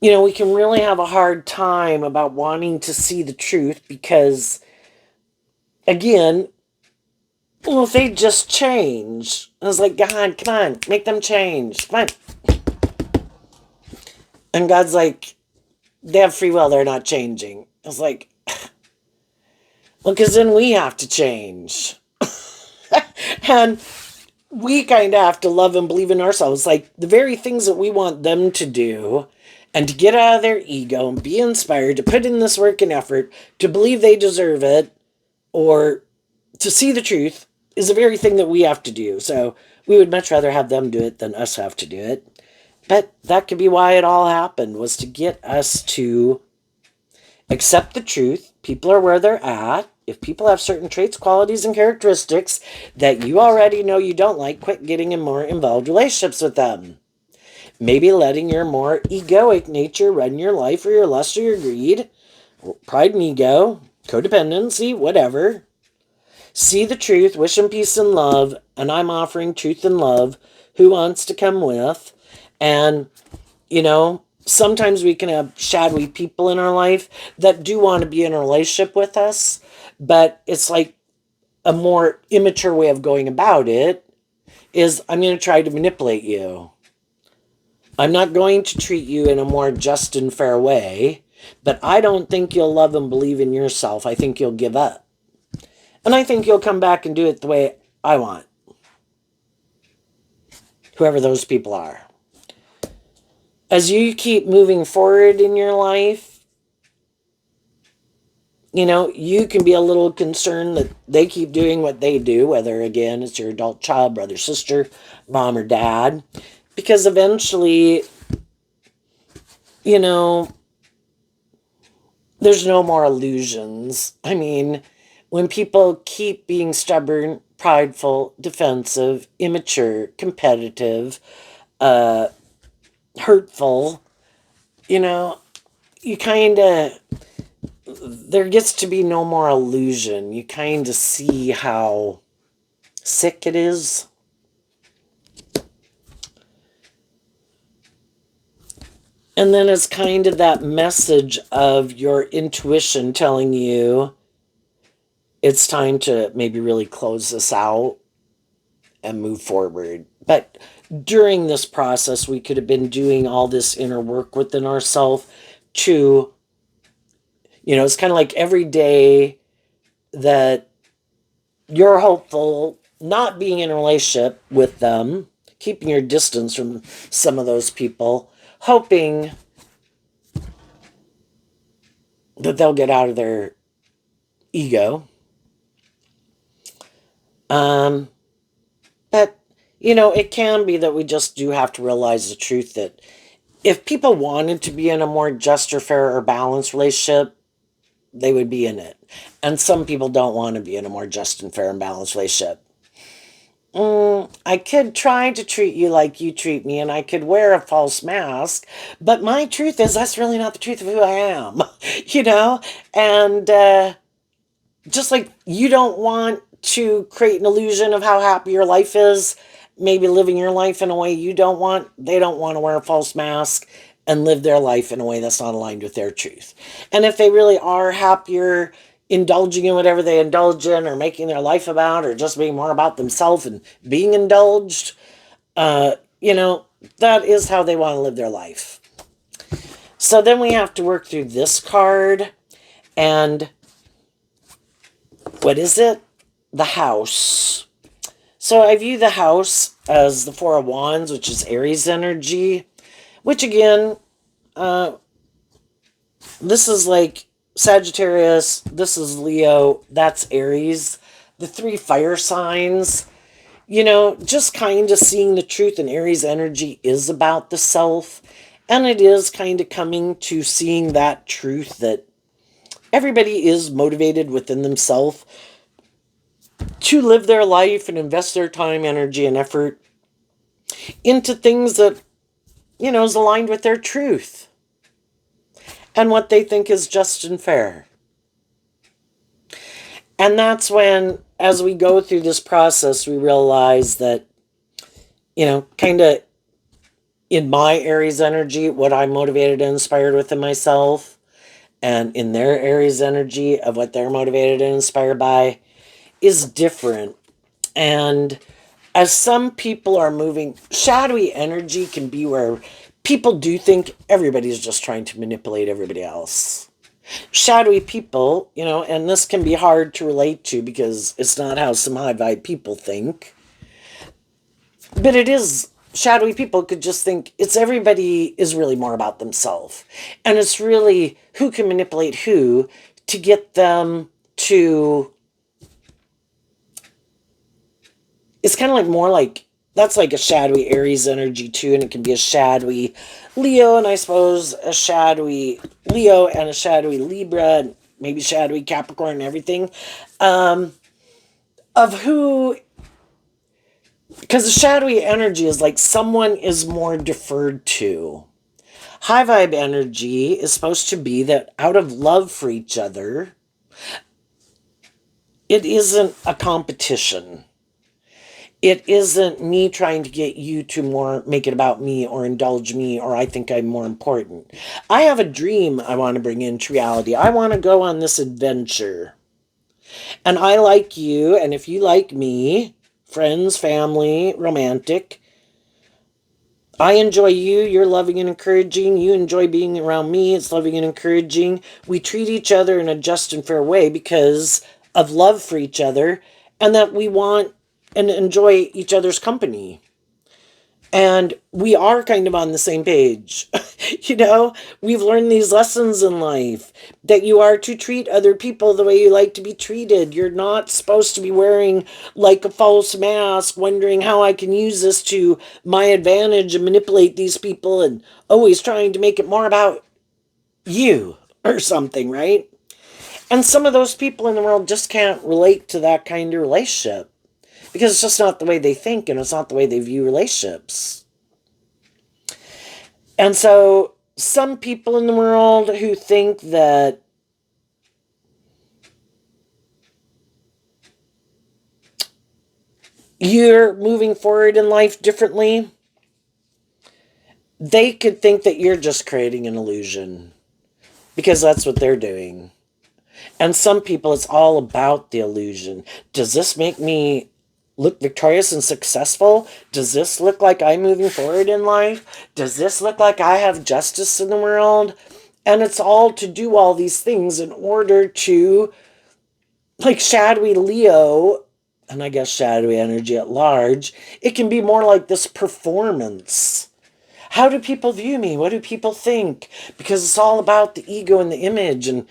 we can really have a hard time about wanting to see the truth because, again, well, if they just change, I was like, God, come on, make them change. Come on. And God's like, they have free will, they're not changing. I was like, well, because then we have to change. And we kind of have to love and believe in ourselves. Like the very things that we want them to do, and to get out of their ego and be inspired to put in this work and effort, to believe they deserve it, or to see the truth, is the very thing that we have to do. So we would much rather have them do it than us have to do it. But that could be why it all happened, was to get us to accept the truth. People are where they're at. If people have certain traits, qualities, and characteristics that you already know you don't like, quit getting in more involved relationships with them. Maybe letting your more egoic nature run your life, or your lust, or your greed, pride and ego, codependency, whatever. See the truth, wish them peace and love, and I'm offering truth and love. Who wants to come with? And, sometimes we can have shadowy people in our life that do want to be in a relationship with us, but it's like a more immature way of going about it is, I'm going to try to manipulate you. I'm not going to treat you in a more just and fair way, but I don't think you'll love and believe in yourself. I think you'll give up. And I think you'll come back and do it the way I want. Whoever those people are. As you keep moving forward in your life, you can be a little concerned that they keep doing what they do, whether, again, it's your adult child, brother, sister, mom, or dad. Because eventually, you know, there's no more illusions. I mean, when people keep being stubborn, prideful, defensive, immature, competitive, hurtful, you know, you kind of, there gets to be no more illusion. You kind of see how sick it is. And then it's kind of that message of your intuition telling you it's time to maybe really close this out and move forward. But during this process, we could have been doing all this inner work within ourselves to, it's kind of like every day that you're hopeful, not being in a relationship with them, keeping your distance from some of those people, hoping that they'll get out of their ego. But, it can be that we just do have to realize the truth that if people wanted to be in a more just or fair or balanced relationship, they would be in it. And some people don't want to be in a more just and fair and balanced relationship. I could try to treat you like you treat me, and I could wear a false mask, but my truth is that's really not the truth of who I am, you know? And just like you don't want to create an illusion of how happy your life is, maybe living your life in a way you don't want, they don't want to wear a false mask and live their life in a way that's not aligned with their truth. And if they really are happier indulging in whatever they indulge in or making their life about or just being more about themselves and being indulged, that is how they want to live their life. So then we have to work through this card. And what is it? The House. So I view the House as the Four of Wands, which is Aries energy, which again, this is like Sagittarius, this is Leo, that's Aries. The three fire signs, just kind of seeing the truth in Aries energy is about the self. And it is kind of coming to seeing that truth that everybody is motivated within themselves to live their life and invest their time, energy, and effort into things that, is aligned with their truth and what they think is just and fair. And that's when, as we go through this process, we realize that, kind of in my Aries energy, what I'm motivated and inspired within myself, and in their Aries energy of what they're motivated and inspired by, is different. And as some people are moving, shadowy energy can be where people do think everybody's just trying to manipulate everybody else. Shadowy people, and this can be hard to relate to because it's not how some high vibe people think. But it is, shadowy people could just think it's everybody is really more about themselves. And it's really who can manipulate who to get them to, it's kind of like more like, that's like a shadowy Aries energy too, and it can be a shadowy Leo, and I suppose a shadowy Leo and a shadowy Libra, and maybe shadowy Capricorn and everything, of who, because the shadowy energy is like someone is more deferred to. High vibe energy is supposed to be that out of love for each other, it isn't a competition. It isn't me trying to get you to more make it about me or indulge me or I think I'm more important. I have a dream I want to bring into reality. I want to go on this adventure. And I like you, and if you like me, friends, family, romantic, I enjoy you, you're loving and encouraging, you enjoy being around me, it's loving and encouraging. We treat each other in a just and fair way because of love for each other and that we want and enjoy each other's company. And we are kind of on the same page. You know, we've learned these lessons in life that you are to treat other people the way you like to be treated. You're not supposed to be wearing like a false mask, wondering how I can use this to my advantage and manipulate these people and always trying to make it more about you or something, right? And some of those people in the world just can't relate to that kind of relationship because it's just not the way they think and it's not the way they view relationships. And so some people in the world who think that you're moving forward in life differently, they could think that you're just creating an illusion because that's what they're doing. And some people, it's all about the illusion. Does this make me look victorious and successful? Does this look like I'm moving forward in life? Does this look like I have justice in the world? And it's all to do all these things in order to, like shadowy Leo, and I guess shadowy energy at large, it can be more like this performance. How do people view me? What do people think? Because it's all about the ego and the image and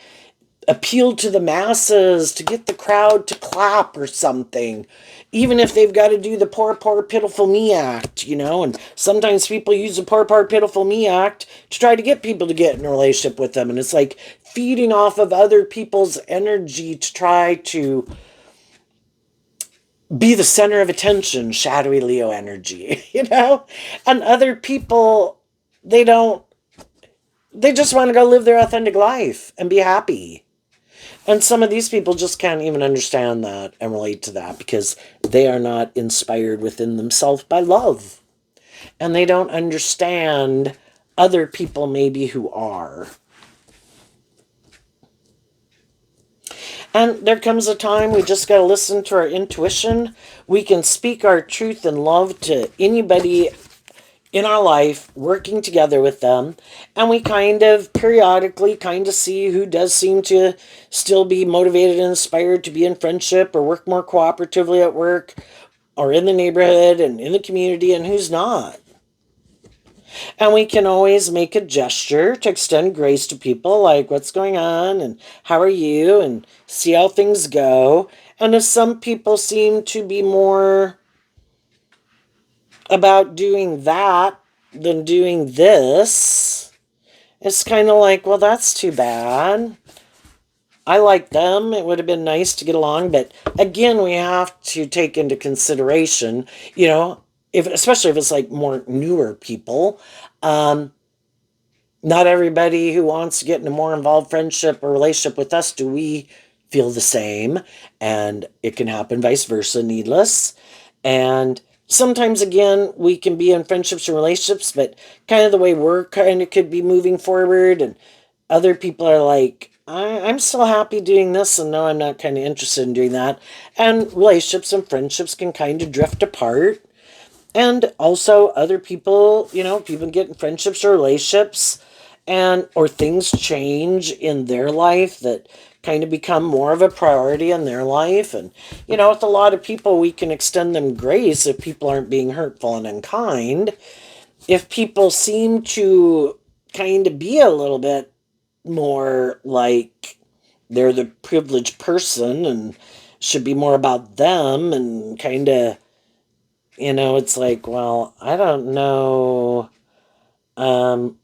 appeal to the masses to get the crowd to clap or something. Even if they've got to do the poor, poor, pitiful me act, you know, and sometimes people use the poor, poor, pitiful me act to try to get people to get in a relationship with them. And it's like feeding off of other people's energy to try to be the center of attention, shadowy Leo energy, you know? And other people, they don't, they just want to go live their authentic life and be happy. And some of these people just can't even understand that and relate to that because they are not inspired within themselves by love. And they don't understand other people maybe who are. And there comes a time we just got to listen to our intuition. We can speak our truth and love to anybody in our life, working together with them, and we kind of periodically kind of see who does seem to still be motivated and inspired to be in friendship or work more cooperatively at work or in the neighborhood and in the community and who's not. And we can always make a gesture to extend grace to people, like what's going on and how are you, and see how things go. And if some people seem to be more about doing that than doing this, it's kind of like, well, that's too bad. I like them. It would have been nice to get along. But again, we have to take into consideration, you know, if especially if it's like more newer people, um, not everybody who wants to get in a more involved friendship or relationship with us do we feel the same. And it can happen vice versa, needless. And sometimes again we can be in friendships and relationships, but kind of the way we're kind of could be moving forward and other people are like, I'm still happy doing this and no, I'm not kind of interested in doing that. And relationships and friendships can kind of drift apart. And also other people, you know, people get in friendships or relationships and or things change in their life that kind of become more of a priority in their life. And you know, with a lot of people we can extend them grace if people aren't being hurtful and unkind. If people seem to kind of be a little bit more like they're the privileged person and should be more about them and kind of, you know, it's like, well, I don't know. um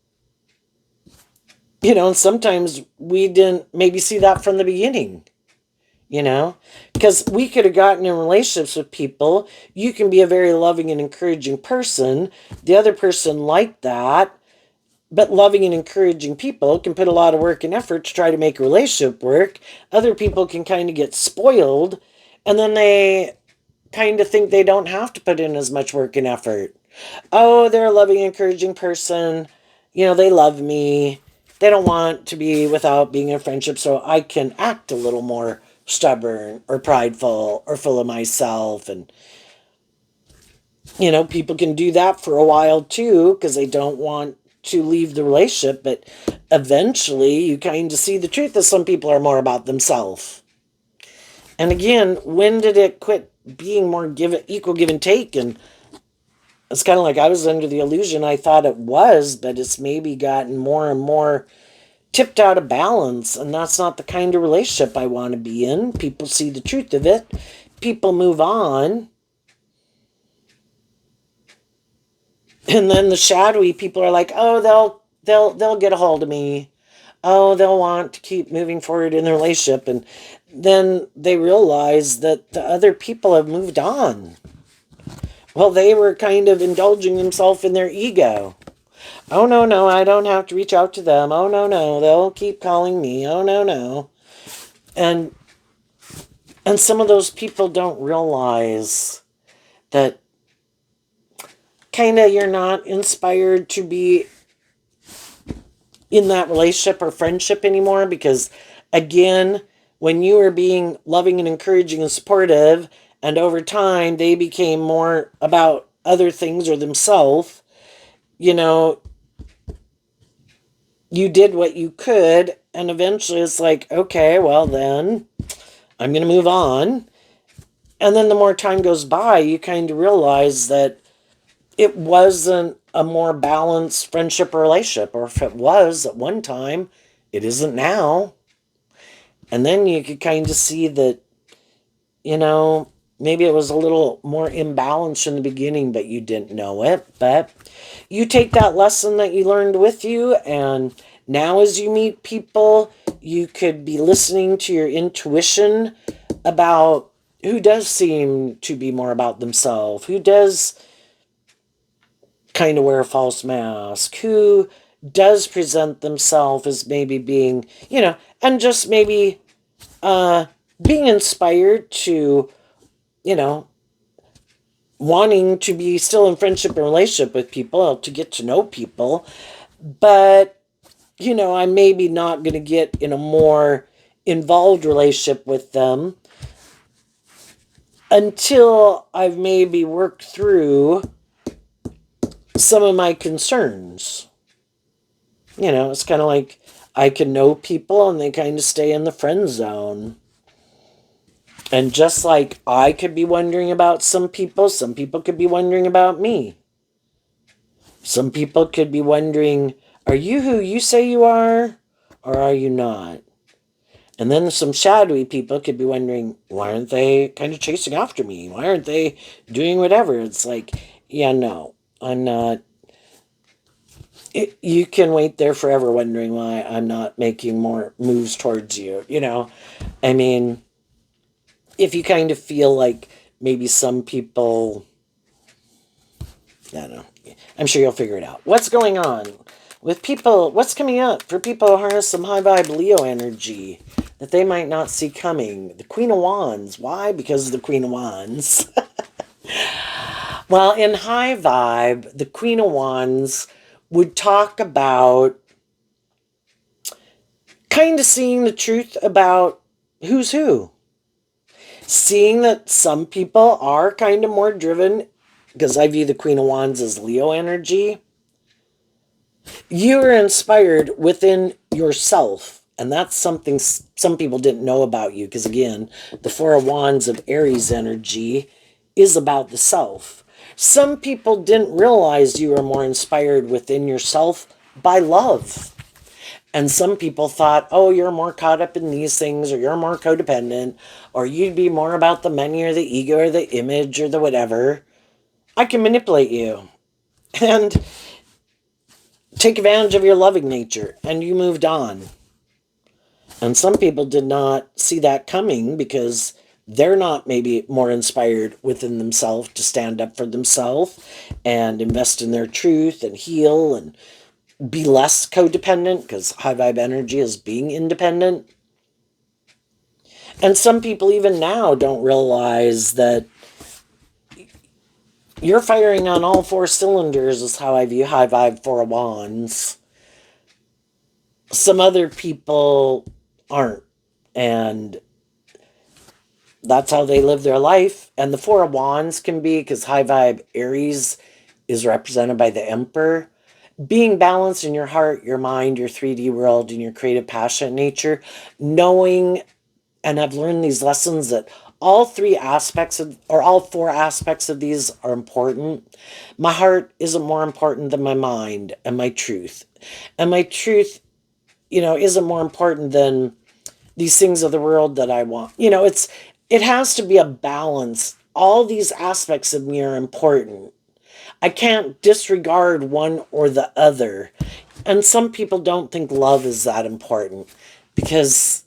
you know, and sometimes we didn't maybe see that from the beginning, you know, because we could have gotten in relationships with people. You can be a very loving and encouraging person. The other person liked that, but loving and encouraging people can put a lot of work and effort to try to make a relationship work. Other people can kind of get spoiled, and then they kind of think they don't have to put in as much work and effort. Oh, they're a loving, encouraging person. You know, they love me. They don't want to be without being in friendship, so I can act a little more stubborn or prideful or full of myself. And, you know, people can do that for a while too because they don't want to leave the relationship. But eventually, you kind of see the truth that some people are more about themselves. And again, when did it quit being more equal give and take? And It's kind of like I was under the illusion I thought it was, but it's maybe gotten more and more tipped out of balance, and that's not the kind of relationship I want to be in. People see the truth of it. People move on. And then the shadowy people are like, "Oh, they'll get a hold of me. Oh, they'll want to keep moving forward in the relationship." And then they realize that the other people have moved on. Well, they were kind of indulging themselves in their ego. Oh, no, no, I don't have to reach out to them. Oh, no, no, they'll keep calling me. Oh, no, no. And and some of those people don't realize that kind of you're not inspired to be in that relationship or friendship anymore, because again, when you were being loving and encouraging and supportive, and over time they became more about other things or themselves, you know, you did what you could, and eventually it's like, okay, well then I'm going to move on. And then the more time goes by, you kind of realize that it wasn't a more balanced friendship or relationship, or if it was at one time, it isn't now. And then you could kind of see that, you know, maybe it was a little more imbalanced in the beginning, but you didn't know it. But you take that lesson that you learned with you, and now as you meet people, you could be listening to your intuition about who does seem to be more about themselves, who does kind of wear a false mask, who does present themselves as maybe being, and just maybe being inspired to, you know, wanting to be still in friendship and relationship with people, to get to know people, but, I'm maybe not going to get in a more involved relationship with them until I've maybe worked through some of my concerns. It's kind of like I can know people and they kind of stay in the friend zone. And just like I could be wondering about some people could be wondering about me. Some people could be wondering, are you who you say you are, or are you not? And then some shadowy people could be wondering, why aren't they kind of chasing after me? Why aren't they doing whatever? It's like, yeah, no, I'm not. You can wait there forever wondering why I'm not making more moves towards you. I mean, if you kind of feel like maybe some people, I don't know, I'm sure you'll figure it out. What's going on with people? What's coming up for people who harness some high vibe Leo energy that they might not see coming? The Queen of Wands. Why? Because of the Queen of Wands. Well, in high vibe, the Queen of Wands would talk about kind of seeing the truth about who's who. Seeing that some people are kind of more driven, because I view the Queen of Wands as Leo energy. You are inspired within yourself. And that's something some people didn't know about you. Because again, the Four of Wands of Aries energy is about the self. Some people didn't realize you were more inspired within yourself by love. And some people thought, oh, you're more caught up in these things, or you're more codependent, or you'd be more about the money or the ego or the image or the whatever. I can manipulate you and take advantage of your loving nature, and you moved on. And some people did not see that coming because they're not maybe more inspired within themselves to stand up for themselves and invest in their truth and heal and be less codependent, because high vibe energy is being independent. And some people even now don't realize that you're firing on all four cylinders, is how I view high vibe Four of Wands. Some other people aren't. And that's how they live their life. And the Four of Wands can be, because high vibe Aries is represented by the Emperor, being balanced in your heart, your mind, your 3D world, and your creative, passionate nature, knowing, and I've learned these lessons, that All three aspects of, or all four aspects of these are important. My heart isn't more important than my mind and my truth. And my truth, isn't more important than these things of the world that I want. It has to be a balance. All these aspects of me are important. I can't disregard one or the other. And some people don't think love is that important because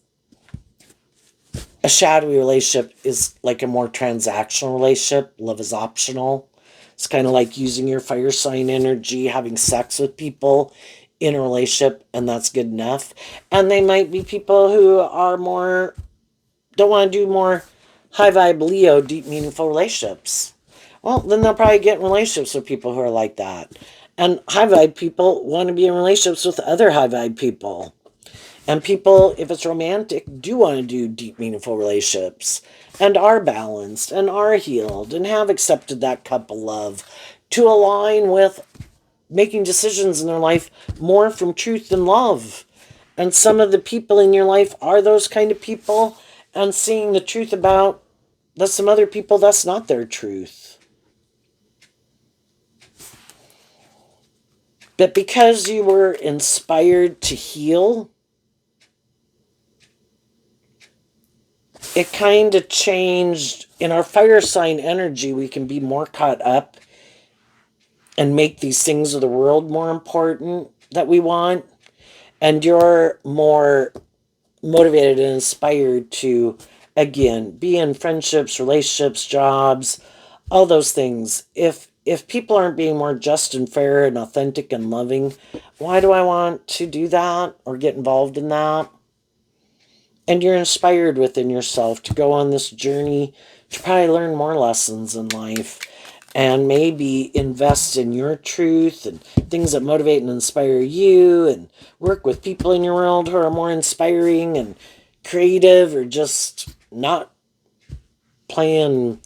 a shadowy relationship is like a more transactional relationship. Love is optional. It's kind of like using your fire sign energy, having sex with people in a relationship, and that's good enough. And they might be people who are more, don't want to do more high vibe Leo, deep, meaningful relationships. Well, then they'll probably get in relationships with people who are like that. And high vibe people want to be in relationships with other high vibe people. And people, if it's romantic, do want to do deep, meaningful relationships and are balanced and are healed and have accepted that cup of love to align with making decisions in their life more from truth and love. And some of the people in your life are those kind of people, and seeing the truth about that some other people, that's not their truth. But because you were inspired to heal, it kind of changed. In our fire sign energy, we can be more caught up and make these things of the world more important that we want. And you're more motivated and inspired to, again, be in friendships, relationships, jobs, all those things. If people aren't being more just and fair and authentic and loving, why do I want to do that or get involved in that? And you're inspired within yourself to go on this journey to probably learn more lessons in life and maybe invest in your truth and things that motivate and inspire you, and work with people in your world who are more inspiring and creative, or just not playing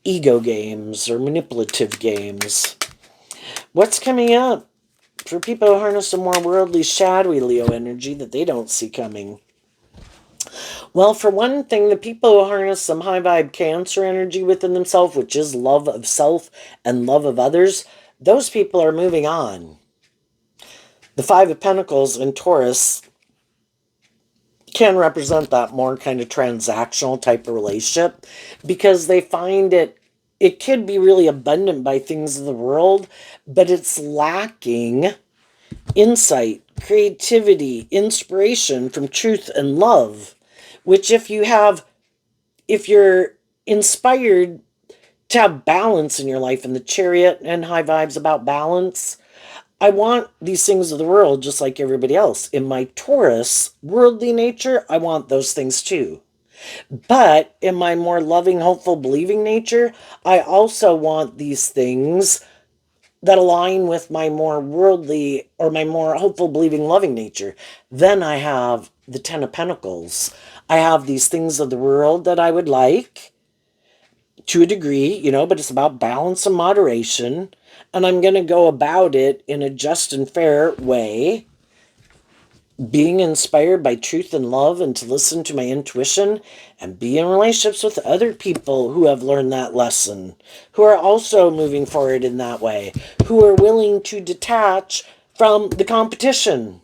ego games or manipulative games. What's coming up for people who harness a more worldly, shadowy Leo energy that they don't see coming? Well, for one thing, the people who harness some high vibe Cancer energy within themselves, which is love of self and love of others, those people are moving on. The Five of Pentacles in Taurus can represent that more kind of transactional type of relationship, because they find it could be really abundant by things of the world, but it's lacking insight, creativity, inspiration from truth and love. Which if you're inspired to have balance in your life, in the Chariot and high vibes about balance, I want these things of the world just like everybody else. In my Taurus worldly nature, I want those things too. But in my more loving, hopeful, believing nature, I also want these things that align with my more worldly, or my more hopeful, believing, loving nature. Then I have the Ten of Pentacles. I have these things of the world that I would like to a degree, but it's about balance and moderation. And I'm going to go about it in a just and fair way, being inspired by truth and love, and to listen to my intuition and be in relationships with other people who have learned that lesson, who are also moving forward in that way, who are willing to detach from the competition.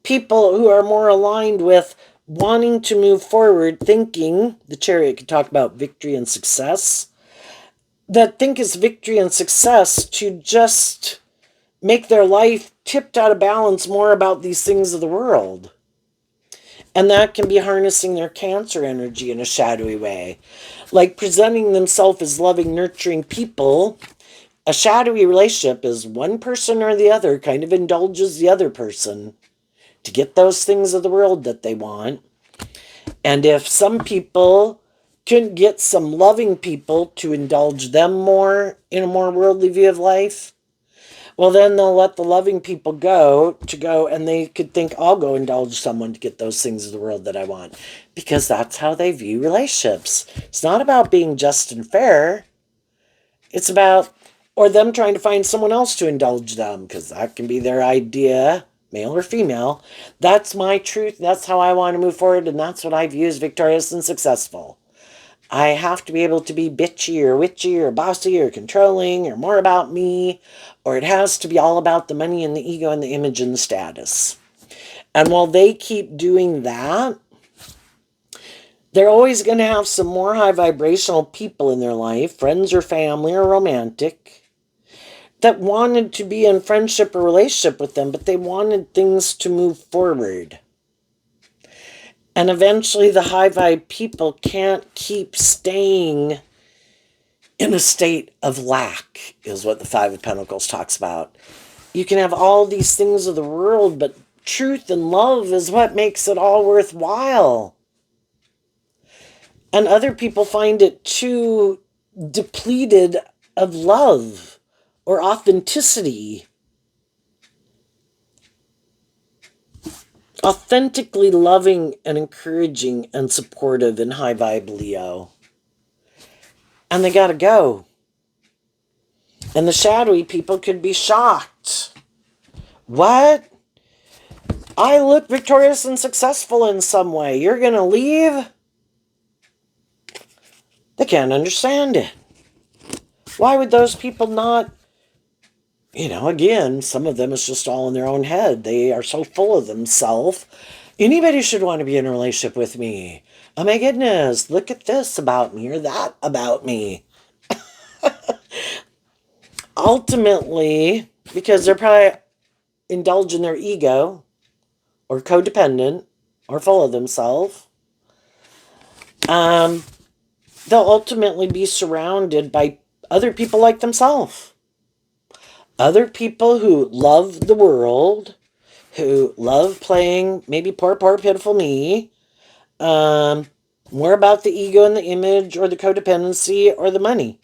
People who are more aligned with wanting to move forward, thinking, the Chariot could talk about victory and success, that think it's victory and success to just make their life tipped out of balance more about these things of the world. And that can be harnessing their Cancer energy in a shadowy way. Like presenting themselves as loving, nurturing people. A shadowy relationship is one person or the other kind of indulges the other person to get those things of the world that they want. And if some people can get some loving people to indulge them more in a more worldly view of life, well, then they'll let the loving people go, and they could think, I'll go indulge someone to get those things of the world that I want. Because that's how they view relationships. It's not about being just and fair. It's about, or them trying to find someone else to indulge them, because that can be their idea, male or female. That's my truth. That's how I want to move forward, and that's what I view as victorious and successful. I have to be able to be bitchy or witchy or bossy or controlling or more about me, or it has to be all about the money and the ego and the image and the status. And while they keep doing that, they're always going to have some more high vibrational people in their life, friends or family or romantic, that wanted to be in friendship or relationship with them, but they wanted things to move forward. And eventually the high vibe people can't keep staying in a state of lack, is what the Five of Pentacles talks about. You can have all these things of the world, but truth and love is what makes it all worthwhile. And other people find it too depleted of love or authenticity. Authentically loving and encouraging and supportive in high vibe Leo. And they gotta go. And the shadowy people could be shocked. What? I look victorious and successful in some way. You're gonna leave? They can't understand it. Why would those people not? Again, some of them is just all in their own head. They are so full of themselves. Anybody should want to be in a relationship with me. Oh my goodness, look at this about me or that about me. Ultimately, because they're probably indulging their ego or codependent or full of themselves, they'll ultimately be surrounded by other people like themselves. Other people who love the world, who love playing maybe poor, pitiful me, more about the ego and the image or the codependency or the money.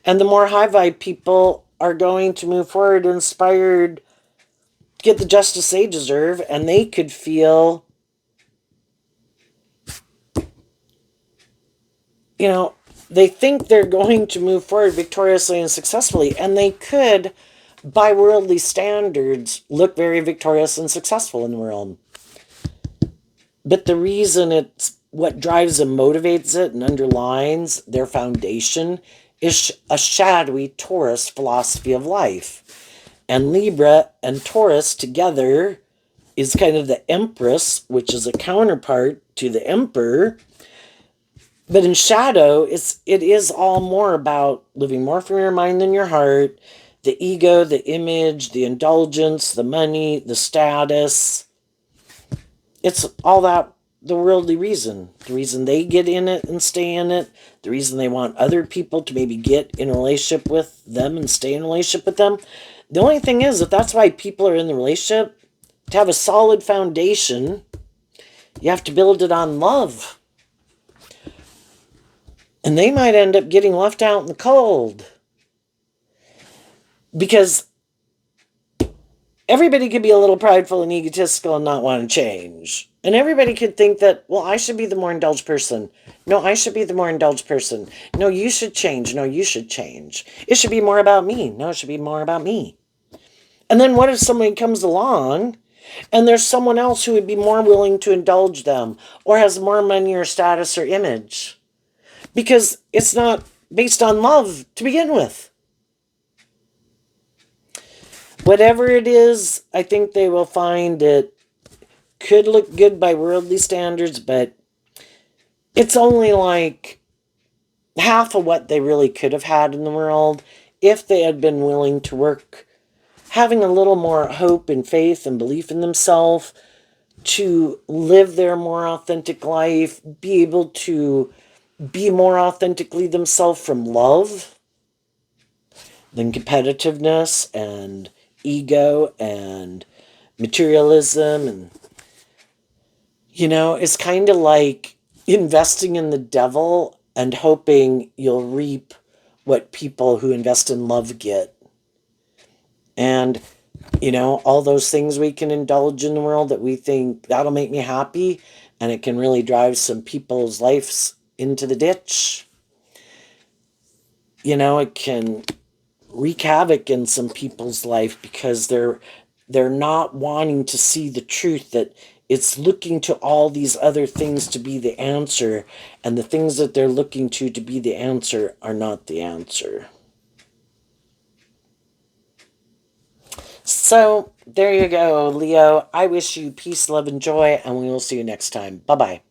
And the more high vibe people are going to move forward inspired, get the justice they deserve, and they could feel, they think they're going to move forward victoriously and successfully, and they could, by worldly standards, look very victorious and successful in the world. But the reason it's what drives and motivates it and underlines their foundation is a shadowy Taurus philosophy of life. And Libra and Taurus together is kind of the Empress, which is a counterpart to the Emperor. But in shadow, it is all more about living more from your mind than your heart, the ego, the image, the indulgence, the money, the status. It's all that, the worldly reason. The reason they get in it and stay in it. The reason they want other people to maybe get in a relationship with them and stay in a relationship with them. The only thing is, if that's why people are in the relationship, to have a solid foundation, you have to build it on love. And they might end up getting left out in the cold. Because everybody could be a little prideful and egotistical and not want to change. And everybody could think that, well, I should be the more indulged person. No, I should be the more indulged person. No, you should change. No, you should change. It should be more about me. No, it should be more about me. And then what if somebody comes along and there's someone else who would be more willing to indulge them or has more money or status or image? Because it's not based on love to begin with. Whatever it is, I think they will find it could look good by worldly standards, but it's only like half of what they really could have had in the world if they had been willing to work, having a little more hope and faith and belief in themselves to live their more authentic life, be able to be more authentically themselves from love than competitiveness and ego and materialism. And it's kind of like investing in the devil and hoping you'll reap what people who invest in love get. And all those things we can indulge in the world that we think that'll make me happy, and it can really drive some people's lives into the ditch. It can wreak havoc in some people's life because they're not wanting to see the truth that It's looking to all these other things to be the answer, and the things that they're looking to be the answer are not the answer. So, there you go, Leo. I wish you peace, love, and joy, and we will see you next time. Bye-bye.